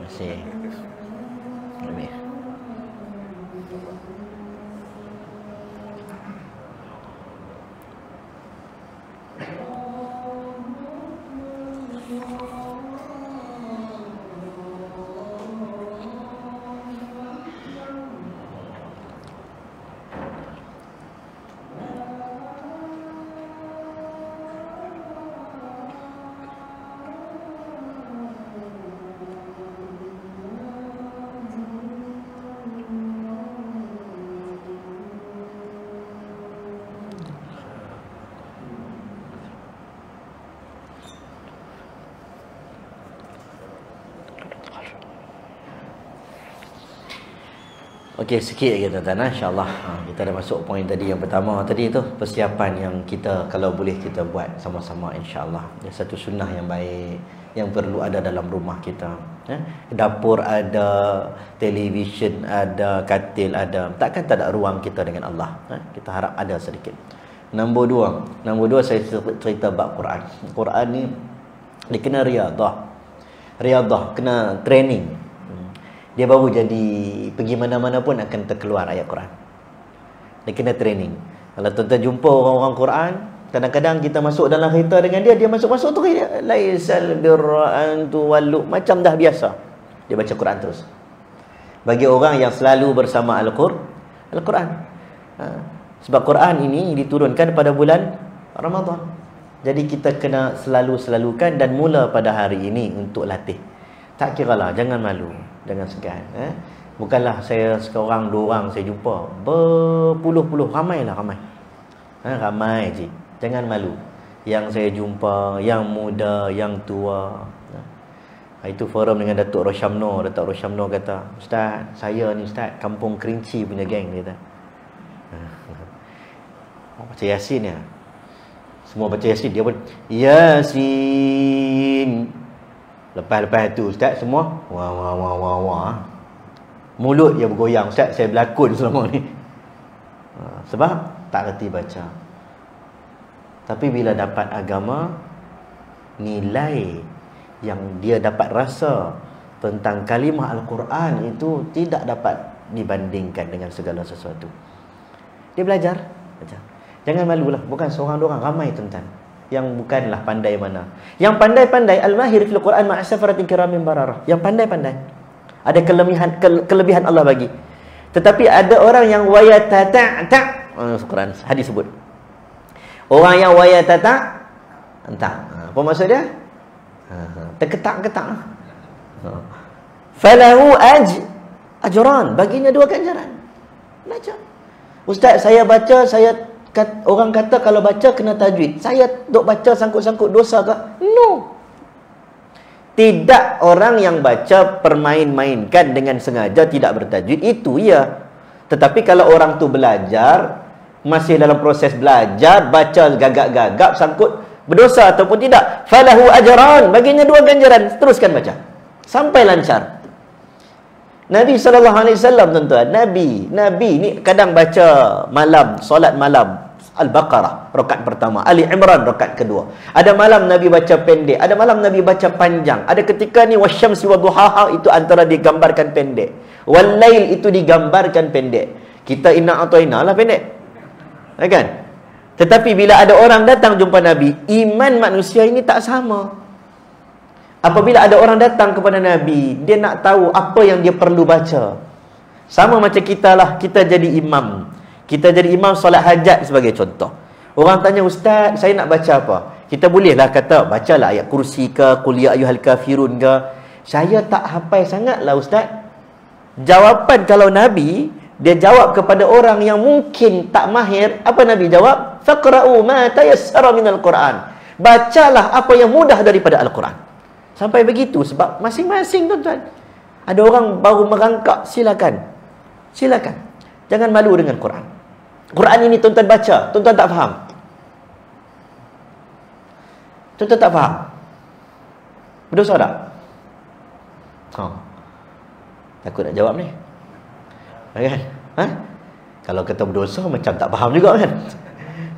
Masih. Lebih. Okey, sikit lagi tuan-tuan, insya-Allah. Kita dah masuk poin tadi yang pertama tadi tu, persiapan yang kita kalau boleh kita buat sama-sama insya-Allah. Dia satu sunnah yang baik yang perlu ada dalam rumah kita. Dapur ada, televisyen ada, katil ada. Takkan tak ada ruang kita dengan Allah. Kita harap ada sedikit. Nombor dua saya cerita bab Quran. Quran ni dia kena riadah, kena training. Dia baru jadi pergi mana-mana pun akan terkeluar ayat Quran. Dia kena training. Kalau tuan-tuan jumpa orang-orang Quran, kadang-kadang kita masuk dalam kereta dengan dia masuk-masuk tu dia laisal birra an tuwallu, macam dah biasa. Dia baca Quran terus. Bagi orang yang selalu bersama Al-Quran. Sebab Quran ini diturunkan pada bulan Ramadan. Jadi kita kena selalu-selalukan dan mula pada hari ini untuk latih. Tak kiralah, jangan malu, jangan segan. Bukanlah saya seorang, dua orang saya jumpa, berpuluh-puluh, ramai. Ramai je. Jangan malu. Yang saya jumpa, yang muda, yang tua. Itu forum dengan Datuk Roshamno. Datuk Roshamno kata, Ustaz, saya ni Ustaz, Kampung Kerinci punya geng, dia kata. Baca Yasin ya. Semua baca Yasin, dia pun Yasin. Lepas tu Ustaz semua wah. Mulut dia bergoyang. Ustaz, saya berlakon selama ni. Sebab tak reti baca. Tapi bila dapat agama, nilai yang dia dapat rasa tentang kalimah Al-Quran itu tidak dapat dibandingkan dengan segala sesuatu. Dia belajar. Jangan malulah. Bukan seorang dua orang, ramai tuan-tuan yang bukanlah pandai mana. Yang pandai-pandai al-mahir fil Quran ma'a safaratin kiramin bararah. Yang pandai-pandai. Ada kelebihan Allah bagi. Tetapi ada orang yang wayatata'. Quran hadis sebut. Orang yang wayatata' entah. Apa maksud dia? Terketak-ketak. Falahu ajran. Baginya 2 ganjaran. Baca. Ustaz, saya baca, orang kata kalau baca kena tajwid. Saya duk baca sangkut-sangkut dosa ke? No. Tidak, orang yang baca permain-mainkan dengan sengaja tidak bertajwid, itu ya. Tetapi kalau orang tu belajar, masih dalam proses belajar, baca gagap-gagap, sangkut berdosa ataupun tidak, falahu ajran, baginya 2 ganjaran. Teruskan baca sampai lancar. Nabi SAW, tuan-tuan, Nabi ni kadang baca malam, solat malam Al-Baqarah rakaat pertama, Ali Imran rakaat kedua. Ada malam Nabi baca pendek, ada malam Nabi baca panjang. Ada ketika ni wasyamsi wadduhaha, itu antara digambarkan pendek. Wal lail itu digambarkan pendek. Kita inna ataina lah pendek. Kan? Tetapi bila ada orang datang jumpa Nabi, iman manusia ini tak sama. Apabila ada orang datang kepada Nabi, dia nak tahu apa yang dia perlu baca. Sama macam kita lah, kita jadi imam. Kita jadi imam solat hajat sebagai contoh. Orang tanya, Ustaz, saya nak baca apa? Kita bolehlah kata, bacalah ayat kursi ke, qul ya ayyuhal kafirun ke. Saya tak hafal sangat lah Ustaz. Jawapan kalau Nabi, dia jawab kepada orang yang mungkin tak mahir. Apa Nabi jawab? Faqra'u ma tayassara minal Quran. Bacalah apa yang mudah daripada Al-Quran. Sampai begitu. Sebab masing-masing tuan-tuan, ada orang baru merangkak, silakan. Jangan malu dengan Quran. Quran ini tuan-tuan baca, tuan-tuan tak faham. Berdosa tak? Takut nak jawab ni. Kan? Kalau kata berdosa macam tak faham juga kan.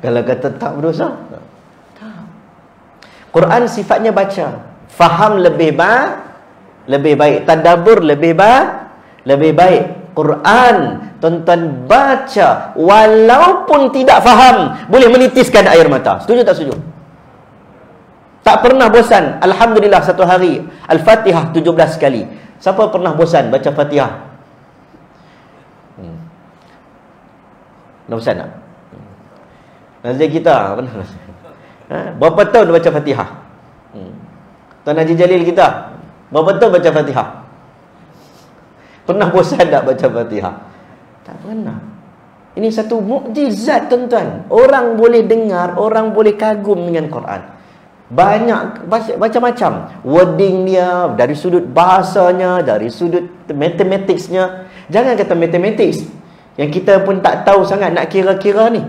Kalau kata tak berdosa, tak. Quran sifatnya baca. Faham lebih baik, tadabbur lebih baik. Quran tuan-tuan baca walaupun tidak faham, boleh menitiskan air mata. Setuju tak setuju? Tak pernah bosan. Alhamdulillah, satu hari Al-Fatihah 17 kali. Siapa pernah bosan baca Fatihah? Pernah bosan tak? Nazir kita pernah. Berapa tahun baca Fatihah? Tuan Haji Jalil kita berapa tahun baca Fatihah? Pernah bosan tak baca Fatihah? Tak pernah. Ini satu mukjizat tuan-tuan. Orang boleh dengar, orang boleh kagum dengan Quran. Banyak, macam-macam wording dia, dari sudut bahasanya, dari sudut mathematicsnya. Jangan kata mathematics yang kita pun tak tahu sangat nak kira-kira ni.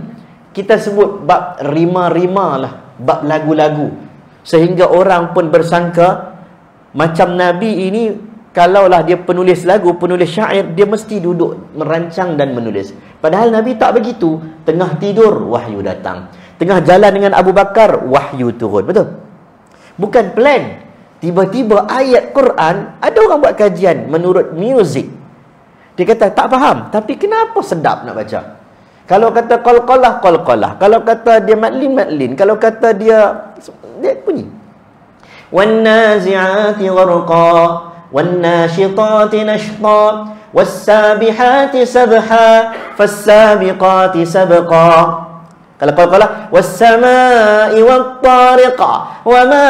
Kita sebut bab rima-rima lah, bab lagu-lagu. Sehingga orang pun bersangka macam Nabi ini kalaulah dia penulis lagu, penulis syair, dia mesti duduk merancang dan menulis. Padahal Nabi tak begitu. Tengah tidur, wahyu datang. Tengah jalan dengan Abu Bakar, wahyu turun. Betul? Bukan plan. Tiba-tiba ayat Quran, ada orang buat kajian menurut music. Dia kata tak faham, tapi kenapa sedap nak baca? Kalau kata qalqalah, qalqalah. Kalau kata dia matlin, matlin. Kalau kata dia bunyi. وَالنَّازِعَاتِ غَرْقًا وَالنَّاشِطَاتِ نَشْطًا وَالسَّابِحَاتِ سَبْحًا فَالسَّابِقَاتِ سَبْقًا. Kalau qalqalah, وَالسَّمَاءِ وَالطَّارِقَ وَمَا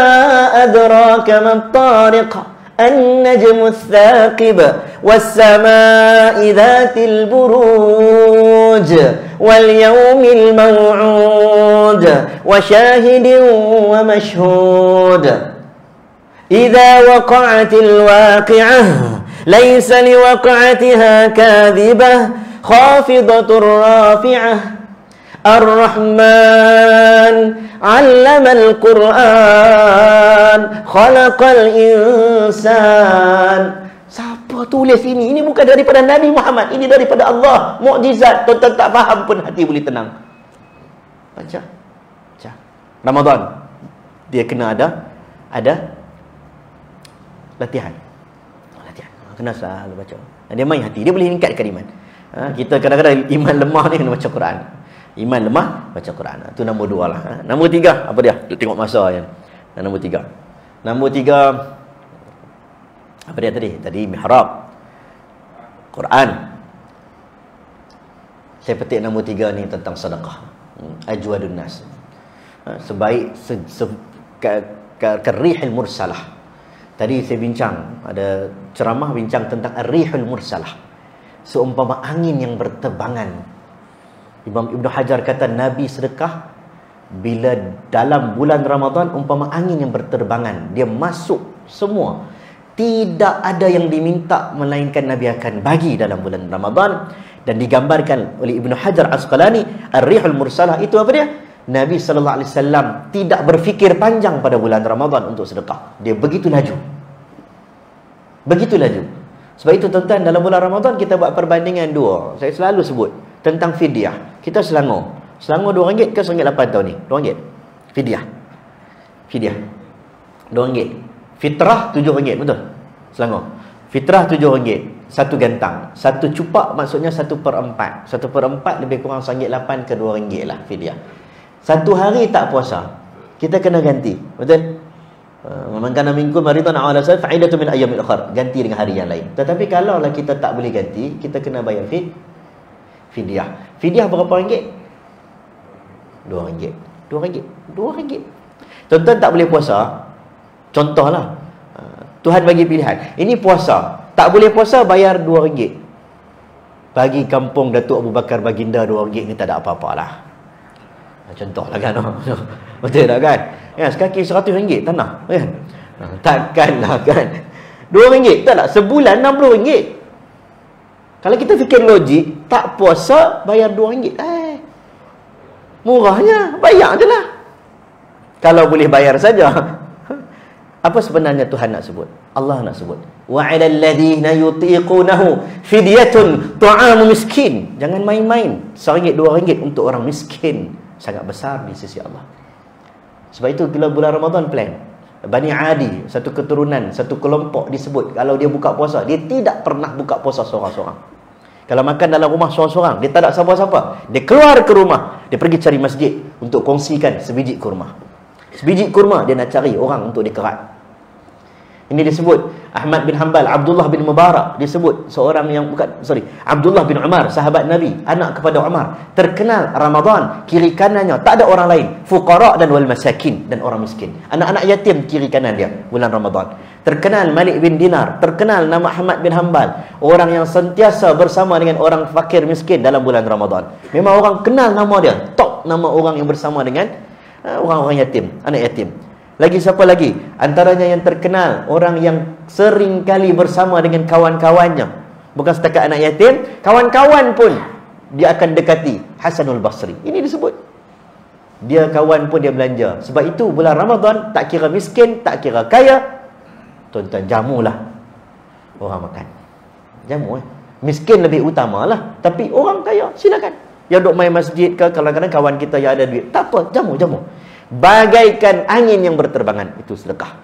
أَدْرَاكَ مَا الطَّارِقَ النَّجْمُ الثَّاقِبُ وَالسَّمَاءِ ذَاتِ الْبُرُوجِ وَالْيَوْمِ الْمَوْعُودِ وَشَاهِدٍ وَمَشْهُودٍ إِذَا وَقَعَتِ الْوَاقِعَةُ لَيْسَ لِوَقْعَتِهَا كَاذِبَةٌ خَافِضَةٌ رَافِعَةٌ الرحمن علم القرآن خلق الإنسان. Siapa tulis ini? Ini bukan daripada Nabi Muhammad, ini daripada Allah. Mukjizat. Tuan-tuan tak faham pun hati boleh tenang. Baca. Baca. Ramadan dia kena ada latihan. Latihan. Kena selalu baca. Dia main hati, dia boleh meningkatkan iman. Kita kadang-kadang iman lemah ni kena baca Quran. Iman lemah, baca Quran. Itu nombor 2 lah. Nombor 3, apa dia? Kita tengok masa ya. Nombor 3. Nombor 3, apa dia tadi? Tadi mihrab. Quran. Saya petik nombor 3 ni tentang sedekah. Ajwadun nas. Sebaik karihil mursalah. Tadi saya bincang, ada ceramah bincang tentang ar-rihul mursalah. Seumpama angin yang berterbangan. Imam Ibn Hajar kata Nabi sedekah bila dalam bulan Ramadan umpama angin yang berterbangan. Dia masuk semua. Tidak ada yang diminta melainkan Nabi akan bagi dalam bulan Ramadan. Dan digambarkan oleh Ibn Hajar Asqalani, Ar-Rihul Mursalah itu apa dia? Nabi SAW tidak berfikir panjang pada bulan Ramadan untuk sedekah. Dia begitu laju. Begitu laju. Sebab itu tuan-tuan, dalam bulan Ramadan kita buat perbandingan 2. Saya selalu sebut tentang fidyah. Kita Selangor RM2 ke RM1.8 tahun ni? RM2. Fidyah. Fidyah. RM2. Fitrah RM7, betul? Selangor. Fitrah RM7. Satu gantang. Satu cupak maksudnya 1/4. 1/4 lebih kurang RM1.8 ke RM2 lah fidyah. Satu hari tak puasa, kita kena ganti. Betul? Man kana minkum maridan aw ala safar fa'idatu min ayyamil ukhra. Ganti dengan hari yang lain. Tetapi kalau lah kita tak boleh ganti, kita kena bayar fidyah. Fidyah berapa ringgit? RM2. RM2. Tuan-tuan tak boleh puasa. Contohlah, Tuhan bagi pilihan. Ini puasa. Tak boleh puasa, bayar RM2. Bagi kampung Datuk Abu Bakar Baginda RM2 ni tak ada apa-apalah. Contohlah kan. Betul tak kan? Ya, sekaki RM100 tanah kan? Takkanlah kan. RM2 tak lah. Sebulan RM60. Kalau kita fikir logik, tak puasa bayar RM2. Murahnya, bayar je lah. Kalau boleh bayar saja. Apa sebenarnya Tuhan nak sebut? Allah nak sebut. Wa 'alal ladzina yutiqunahu fidyatun ta'amu miskin. Jangan main-main. RM1, RM2 untuk orang miskin. Sangat besar di sisi Allah. Sebab itu bila bulan Ramadan plan, Bani Adi, satu keturunan, satu kelompok disebut, kalau dia buka puasa, dia tidak pernah buka puasa seorang-seorang. Kalau makan dalam rumah seorang-seorang, dia tak ada siapa-siapa. Dia keluar ke rumah, dia pergi cari masjid untuk kongsikan sebiji kurma. Sebiji kurma dia nak cari orang untuk dikerat. Ini disebut Ahmad bin Hanbal, Abdullah bin Mubarak, disebut seorang yang Abdullah bin Umar, sahabat Nabi, anak kepada Umar, terkenal Ramadan, kiri kanannya tak ada orang lain, fuqara dan wal masakin, dan orang miskin. Anak-anak yatim kiri kanan dia bulan Ramadan. Terkenal Malik bin Dinar, terkenal nama Ahmad bin Hanbal, orang yang sentiasa bersama dengan orang fakir miskin dalam bulan Ramadan. Memang orang kenal nama dia, top nama orang yang bersama dengan orang-orang yatim, anak yatim. Lagi siapa lagi? Antaranya yang terkenal, orang yang sering kali bersama dengan kawan-kawannya. Bukan setakat anak yatim, kawan-kawan pun dia akan dekati. Hasanul Basri. Ini disebut. Dia kawan pun dia belanja. Sebab itu bulan Ramadan tak kira miskin, tak kira kaya. Tuan-tuan, jamulah. orang makan. Jamu miskin lebih utama lah. Tapi orang kaya, silakan. Yang duk main masjid ke, kadang-kadang kawan kita yang ada duit, tak apa, jamu. Bagaikan angin yang berterbangan, itu sedekah.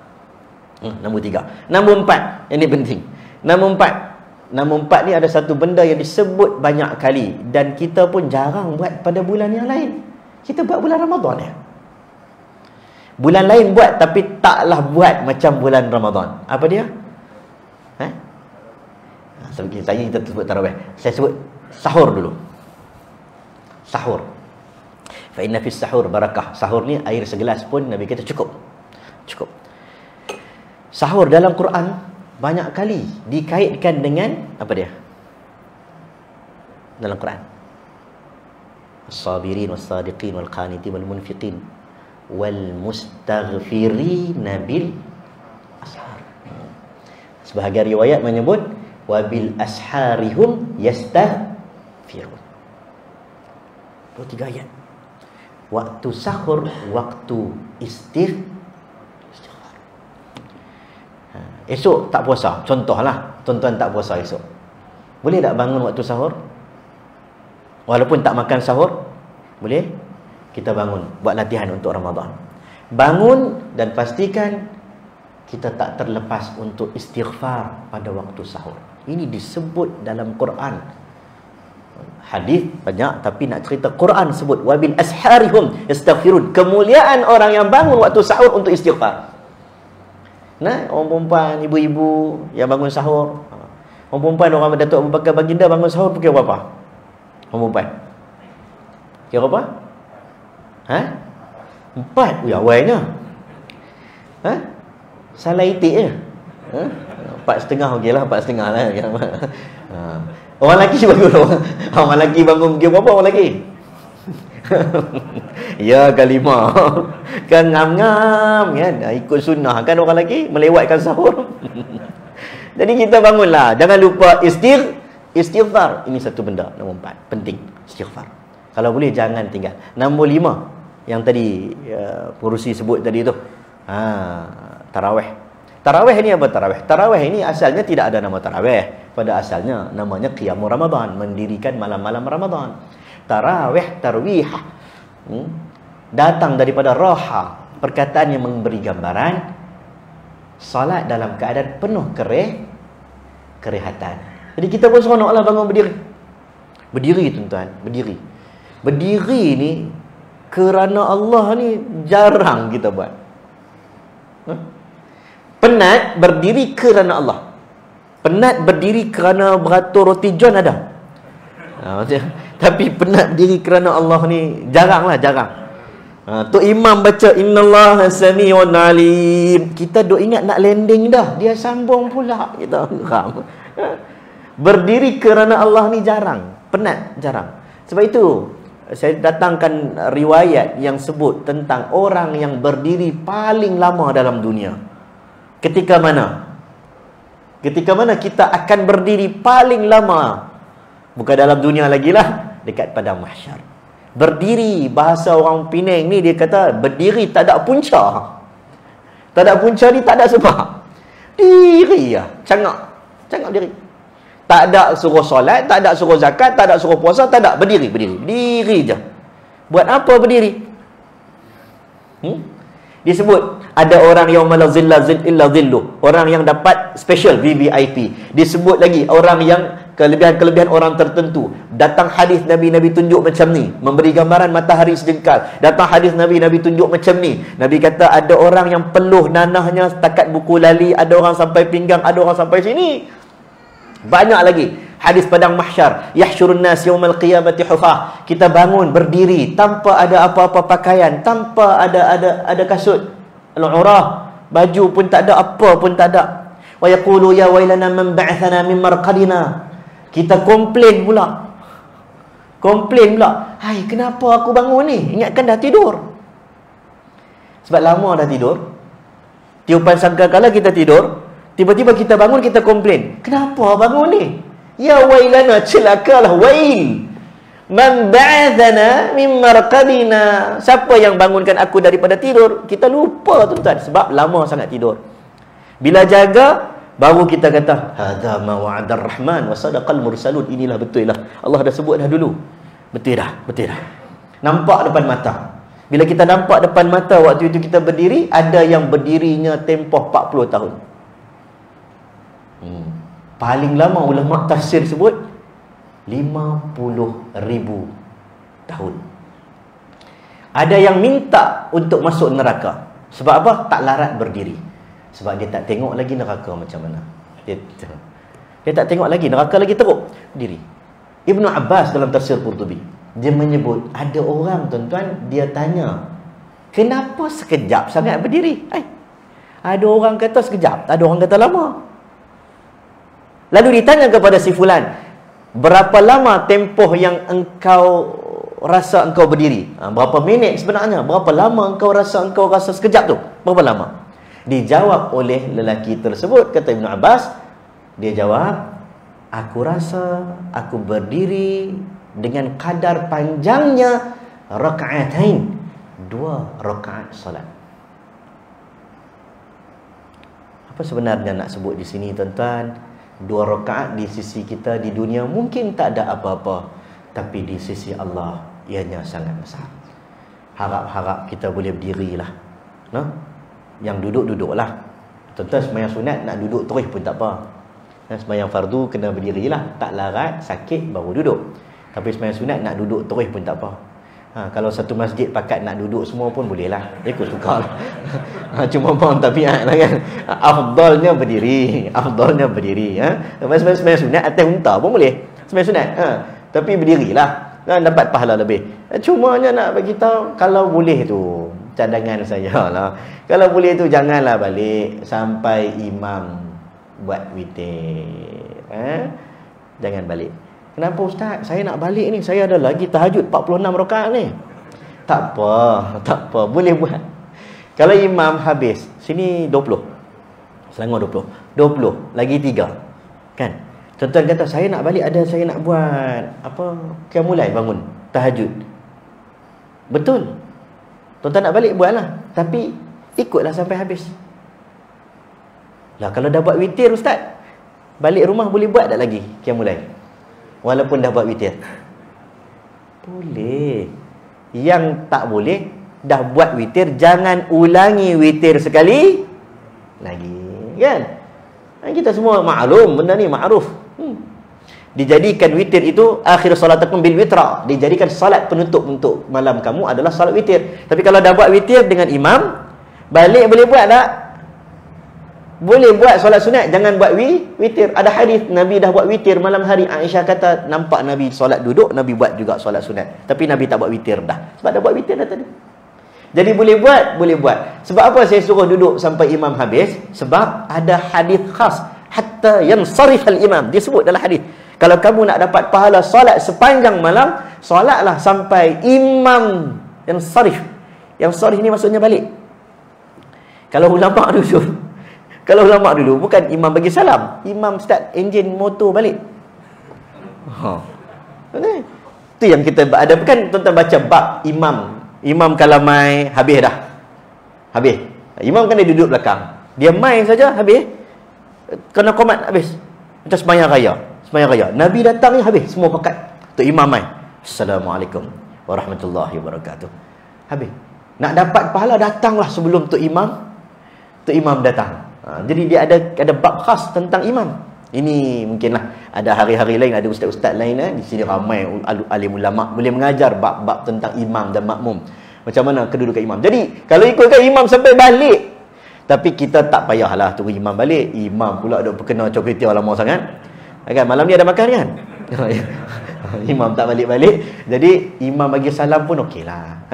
Nombor 3. Nombor 4, ini penting. Nombor 4 ni ada satu benda yang disebut banyak kali dan kita pun jarang buat pada bulan yang lain. Kita buat bulan Ramadan ya. Bulan lain buat tapi taklah buat macam bulan Ramadan. Apa dia? Saya kita sebut tarawih. Saya sebut sahur dulu. Sahur. Fa inna fis sahur barakah. Sahur ni air segelas pun Nabi kata cukup. Sahur dalam Quran banyak kali dikaitkan dengan apa dia? Dalam Quran. As-sabirin was-sadiqin wal-qanitin wal-munfiqin wal-mustaghfirin bil ashar. Sebahagian riwayat menyebut wabil asharihum yastaghfirun. 3 ayat. Waktu sahur, waktu istighfar. Esok tak puasa, contohlah, tuan-tuan tak puasa esok. Boleh tak bangun waktu sahur? Walaupun tak makan sahur, boleh? Kita bangun, buat latihan untuk Ramadan. Bangun dan pastikan kita tak terlepas untuk istighfar pada waktu sahur. Ini disebut dalam Quran. Hadis banyak, tapi nak cerita Quran sebut wabil asharihum yastaghfirun. Kemuliaan orang yang bangun waktu sahur untuk istighfar. Nah, orang perempuan, ibu-ibu yang bangun sahur. Orang perempuan, orang Datuk Abu Bakar Baginda bangun sahur pukul berapa? Orang perempuan kira berapa? 4. Awalnya salah itik je. 4.30 okey lah, 4.30 lah. Orang lelaki bangun. Orang lelaki bangun pukul berapa orang lelaki? Ya, kalimah. Kan ngam-ngam kan, ikut sunnah kan orang lelaki melewatkan sahur. Jadi kita bangunlah. Jangan lupa istighfar. Ini satu benda nombor 4, penting istighfar. Kalau boleh jangan tinggal. Nombor 5 yang tadi Purusi sebut tadi tu. Tarawih. Tarawih ni apa tarawih? Tarawih ini asalnya tidak ada nama tarawih. Pada asalnya namanya Qiyamul Ramadan, mendirikan malam-malam Ramadan. Tarawih, tarwih datang daripada raha, perkataan yang memberi gambaran salat dalam keadaan penuh kerehatan. Jadi kita pun seronoklah bangun berdiri. Berdiri tuan-tuan, berdiri. Berdiri ni kerana Allah ni jarang kita buat. Penat berdiri kerana Allah. Penat berdiri kerana beratur roti john ada. Tapi penat berdiri kerana Allah ni jarang. Tu imam baca innallaha sami'un alim. Kita duk ingat nak landing dah, dia sambung pula. Kita geram. Berdiri kerana Allah ni jarang. Penat jarang. Sebab itu saya datangkan riwayat yang sebut tentang orang yang berdiri paling lama dalam dunia. Ketika mana? Ketika mana kita akan berdiri paling lama? Bukan dalam dunia lagi lah, dekat padang mahsyar. Berdiri, bahasa orang Penang ni dia kata berdiri tak ada punca. Tak ada punca ni tak ada sebab. Diri lah, cangak diri. Tak ada suruh solat, tak ada suruh zakat, tak ada suruh puasa, tak ada, berdiri je. Buat apa berdiri? Disebut ada orang yang la zilla illa zillu, orang yang dapat special VVIP. Disebut lagi orang yang kelebihan orang tertentu. Datang hadis Nabi tunjuk macam ni, memberi gambaran matahari sejengkal. Datang hadis Nabi tunjuk macam ni. Nabi kata ada orang yang peluh nanahnya setakat buku lali, ada orang sampai pinggang, ada orang sampai sini. Banyak lagi. Hadis padang mahsyar, yahsyurun nas yaumal qiyamati hufah. Kita bangun berdiri tanpa ada apa-apa pakaian, tanpa ada kasut, al-urah, baju pun tak ada, apa pun tak ada. Wa yaqulu ya wailana man ba'athana min marqadina. Kita komplain pula. Hai, kenapa aku bangun ni? Ingatkan dah tidur. Sebab lama dah tidur. Tiupan sangkakala kita tidur, tiba-tiba kita bangun, kita komplain. Kenapa bangun ni? Ya wailana, celakalah, wail. Man ba'athana min marqadina. Siapa yang bangunkan aku daripada tidur? Kita lupa tuan-tuan sebab lama sangat tidur. Bila jaga, baru kita kata hadza ma wa'adar rahman wa sadaqal mursalun. Inilah betul lah, Allah dah sebut dah dulu. Betul dah, betul dah. Nampak depan mata. Bila kita nampak depan mata waktu itu kita berdiri, ada yang berdirinya tempoh 40 tahun. Paling lama ulama tafsir sebut 50,000 tahun. Ada yang minta untuk masuk neraka. Sebab apa? Tak larat berdiri. Sebab dia tak tengok lagi neraka macam mana. Dia tak tengok lagi, neraka lagi teruk berdiri. Ibnu Abbas dalam tafsir Qurtubi, dia menyebut ada orang, tuan-tuan, dia tanya, kenapa sekejap sangat berdiri? Ada orang kata sekejap, ada orang kata lama. Lalu ditanya kepada si fulan, berapa lama tempoh yang engkau rasa engkau berdiri? Berapa minit sebenarnya? Berapa lama engkau rasa sekejap tu? Berapa lama? Dijawab oleh lelaki tersebut, kata Ibnu Abbas, dia jawab, aku rasa aku berdiri dengan kadar panjangnya raka'atain, 2 rakaat salat. Apa sebenarnya nak sebut di sini, tuan-tuan? 2 rakaat di sisi kita di dunia mungkin tak ada apa-apa, tapi di sisi Allah ianya sangat besar. Harap-harap kita boleh berdirilah. Yang duduk-duduklah. Tuan-tuan sembahyang sunat nak duduk terus pun tak apa. Sembahyang fardu kena berdirilah, tak larat, sakit baru duduk. Tapi sembahyang sunat nak duduk terus pun tak apa. Kalau satu masjid pakat nak duduk semua pun boleh lah, ikut suka lah. Cuma faham tabiat lah kan. Afdalnya berdiri, afdalnya berdiri. Sembahyang sunat atas unta pun boleh sembahyang sunat, tapi berdirilah, dapat pahala lebih. Cumanya nak bagi tahu, kalau boleh tu, cadangan saya lah, kalau boleh tu janganlah balik sampai imam buat witir. Jangan balik. Kenapa ustaz? Saya nak balik ni, saya ada lagi tahajud 46 rakaat ni. Tak apa, boleh buat. Kalau imam habis, sini 20, Selangor 20, lagi 3, kan? Tuan-tuan kata, saya nak balik, ada saya nak buat apa, qiyamul lail, bangun tahajud. Betul, tuan-tuan nak balik, buatlah. Tapi ikutlah sampai habis. Lah kalau dah buat witir ustaz, balik rumah boleh buat tak lagi qiyamul lail? Walaupun dah buat witir, boleh. Yang tak boleh, dah buat witir, jangan ulangi witir sekali lagi, kan? Kita semua maklum benda ni, ma'ruf. Dijadikan witir itu akhir salatakum bil witra, dijadikan salat penutup untuk malam kamu adalah salat witir. Tapi kalau dah buat witir dengan imam, balik boleh buat tak? Boleh buat solat sunat, jangan buat witir. Ada hadis Nabi dah buat witir malam hari. Aisyah kata nampak Nabi solat duduk, Nabi buat juga solat sunat. Tapi Nabi tak buat witir dah, sebab dah buat witir dah tadi. Jadi boleh buat. Sebab apa saya suruh duduk sampai imam habis? Sebab ada hadis khas, hatta yansarif al-imam. Dia sebut dalam hadis, kalau kamu nak dapat pahala solat sepanjang malam, solatlah sampai imam yansarif. Yansarif ni maksudnya balik. Kalau ulama dulu bukan imam bagi salam, imam start enjin motor balik. Itu yang kita ada. Bukan tuan-tuan baca bab imam kalau mai habis dah. Habis. Imam kan dia duduk belakang. Dia mai saja habis. Kena qomat habis. Macam sembahyang raya. Nabi datang ni habis, semua pakat. Tu imam mai. Assalamualaikum warahmatullahi wabarakatuh. Habis. Nak dapat pahala datanglah sebelum tu imam datang. Jadi dia ada bab khas tentang imam. Ini mungkinlah ada hari-hari lain, ada ustaz-ustaz lain di sini ramai alim ulama boleh mengajar bab-bab tentang imam dan makmum. Macam mana kedudukan imam. Jadi kalau ikutkan imam sampai balik, tapi kita tak payahlah tunggu imam balik. Imam pula ada berkena coketia lama sangat. Kan malam ni ada makan kan? Imam tak balik-balik. Jadi imam bagi salam pun okeylah.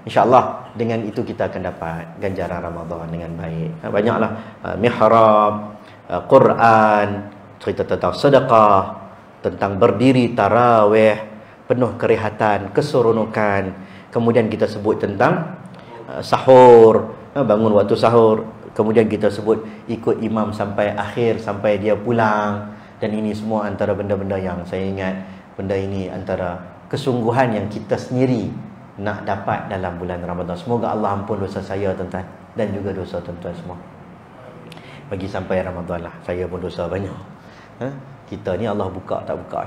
InsyaAllah dengan itu kita akan dapat ganjaran Ramadan dengan baik. Banyaklah mihrab, Quran, cerita tentang sedekah, tentang berdiri tarawih, penuh kerehatan, keseronokan. Kemudian kita sebut tentang sahur, bangun waktu sahur. Kemudian kita sebut ikut imam sampai akhir, sampai dia pulang. Dan ini semua antara benda-benda yang saya ingat, benda ini antara kesungguhan yang kita sendiri nak dapat dalam bulan Ramadan. Semoga Allah ampun dosa saya, tuan-tuan, dan juga dosa tuan-tuan semua. bagi sampai Ramadan lah. Saya pun dosa banyak. Kita ni Allah buka tak buka.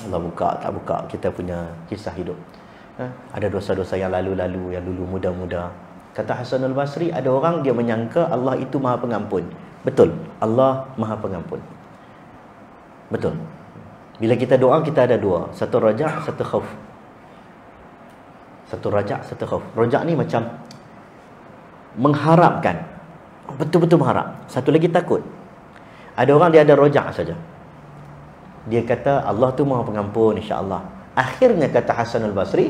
Allah buka tak buka kita punya kisah hidup. Ada dosa-dosa yang lalu-lalu, yang dulu muda-muda. Kata Hasan al-Basri, ada orang dia menyangka Allah itu Maha Pengampun. Betul, Allah Maha Pengampun. Betul. Bila kita doa, kita ada dua. Satu raja', satu khauf. Satu raja', satu khauf. Raja' ni macam mengharapkan, betul-betul mengharap. Satu lagi takut. Ada orang dia ada raja' saja. Dia kata Allah tu Maha Pengampun, insya-Allah. Akhirnya kata Hasan al-Basri,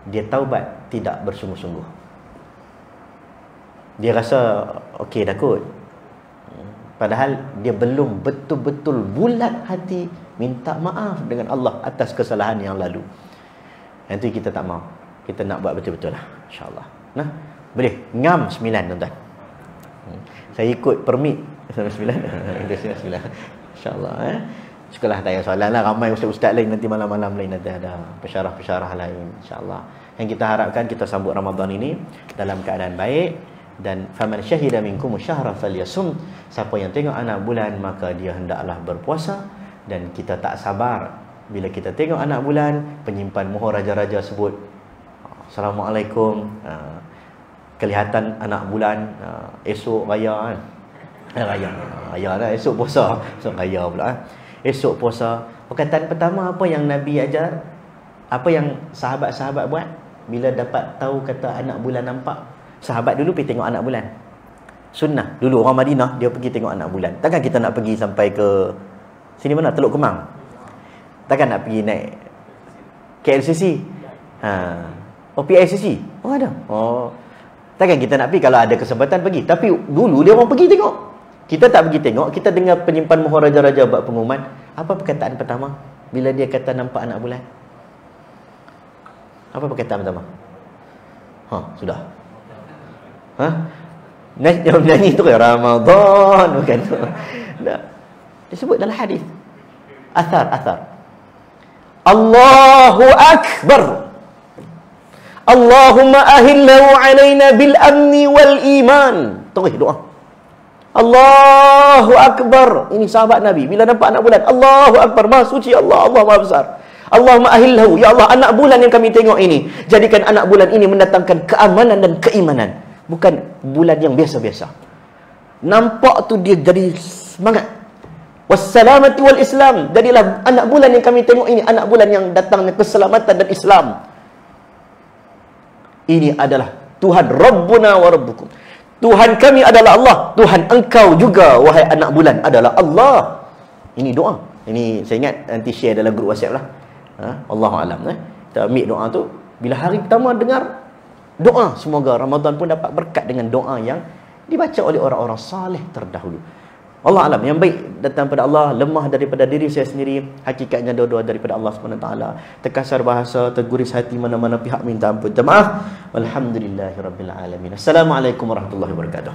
dia taubat tidak bersungguh-sungguh. Dia rasa okey dah kot. Padahal dia belum betul-betul bulat hati minta maaf dengan Allah atas kesalahan yang lalu. Nanti kita tak mau. Kita nak buat betul-betul lah, insya-Allah. Nah, boleh ngam 9 tuan-tuan. Saya ikut permit 9. InsyaAllah. Sekolah tanya soalan lah. Ramai ustaz-ustaz lain nanti malam-malam lain nanti ada pesyarah-pesyarah lain, insyaAllah. Yang kita harapkan kita sambut Ramadan ini dalam keadaan baik. Dan faman syahida minkum syahra falyasum, siapa yang tengok anak bulan maka dia hendaklah berpuasa. Dan kita tak sabar bila kita tengok anak bulan, penyimpan mohon raja-raja sebut Assalamualaikum, kelihatan anak bulan, esok raya kan, raya lah, esok puasa, esok raya pula esok puasa. Perkataan pertama apa yang Nabi ajar, apa yang sahabat-sahabat buat bila dapat tahu kata anak bulan nampak? Sahabat dulu pergi tengok anak bulan. Sunnah. Dulu orang Madinah dia pergi tengok anak bulan. Takkan kita nak pergi sampai ke sini mana? Teluk Kemang. Takkan nak pergi naik KLCC. PICC. Oh ada. Oh. Takkan kita nak pergi kalau ada kesempatan pergi. Tapi dulu dia orang pergi tengok. Kita tak pergi tengok, kita dengar penyimpan mohon raja-raja buat pengumuman. Apa perkataan pertama bila dia kata nampak anak bulan? Apa perkataan pertama? Sudah. Nyanyi tu kan Ramadan bukan tu. Tak. Disebut dalam hadis. Athar. Allahu Akbar. Allahumma ahillahu alaina bil amni wal iman. Terus doa. Allahu Akbar. Ini sahabat Nabi bila nampak anak bulan, Allahu Akbar, Maha suci Allah, Allah Maha besar. Allahumma ahillahu, ya Allah, anak bulan yang kami tengok ini, jadikan anak bulan ini mendatangkan keamanan dan keimanan. Bukan bulan yang biasa-biasa. Nampak tu dia jadi semangat. Wassalamati wal Islam. Jadilah anak bulan yang kami tengok ini anak bulan yang datangnya keselamatan dan Islam. Ini adalah Tuhan Rabbuna wa Rabbukum. Tuhan kami adalah Allah. Tuhan engkau juga wahai anak bulan adalah Allah. Ini doa. Ini saya ingat nanti share dalam grup WhatsApp lah. Allahu'alam. Kita ambil doa tu. Bila hari pertama dengar doa, semoga Ramadan pun dapat berkat dengan doa yang dibaca oleh orang-orang saleh terdahulu. Allah alam, yang baik datang pada Allah, lemah daripada diri saya sendiri, hakikatnya doa-doa daripada Allah SWT. Terkasar bahasa, terguris hati mana-mana pihak minta ampun, maaf. Walhamdulillahirabbil alamin. Assalamualaikum warahmatullahi wabarakatuh.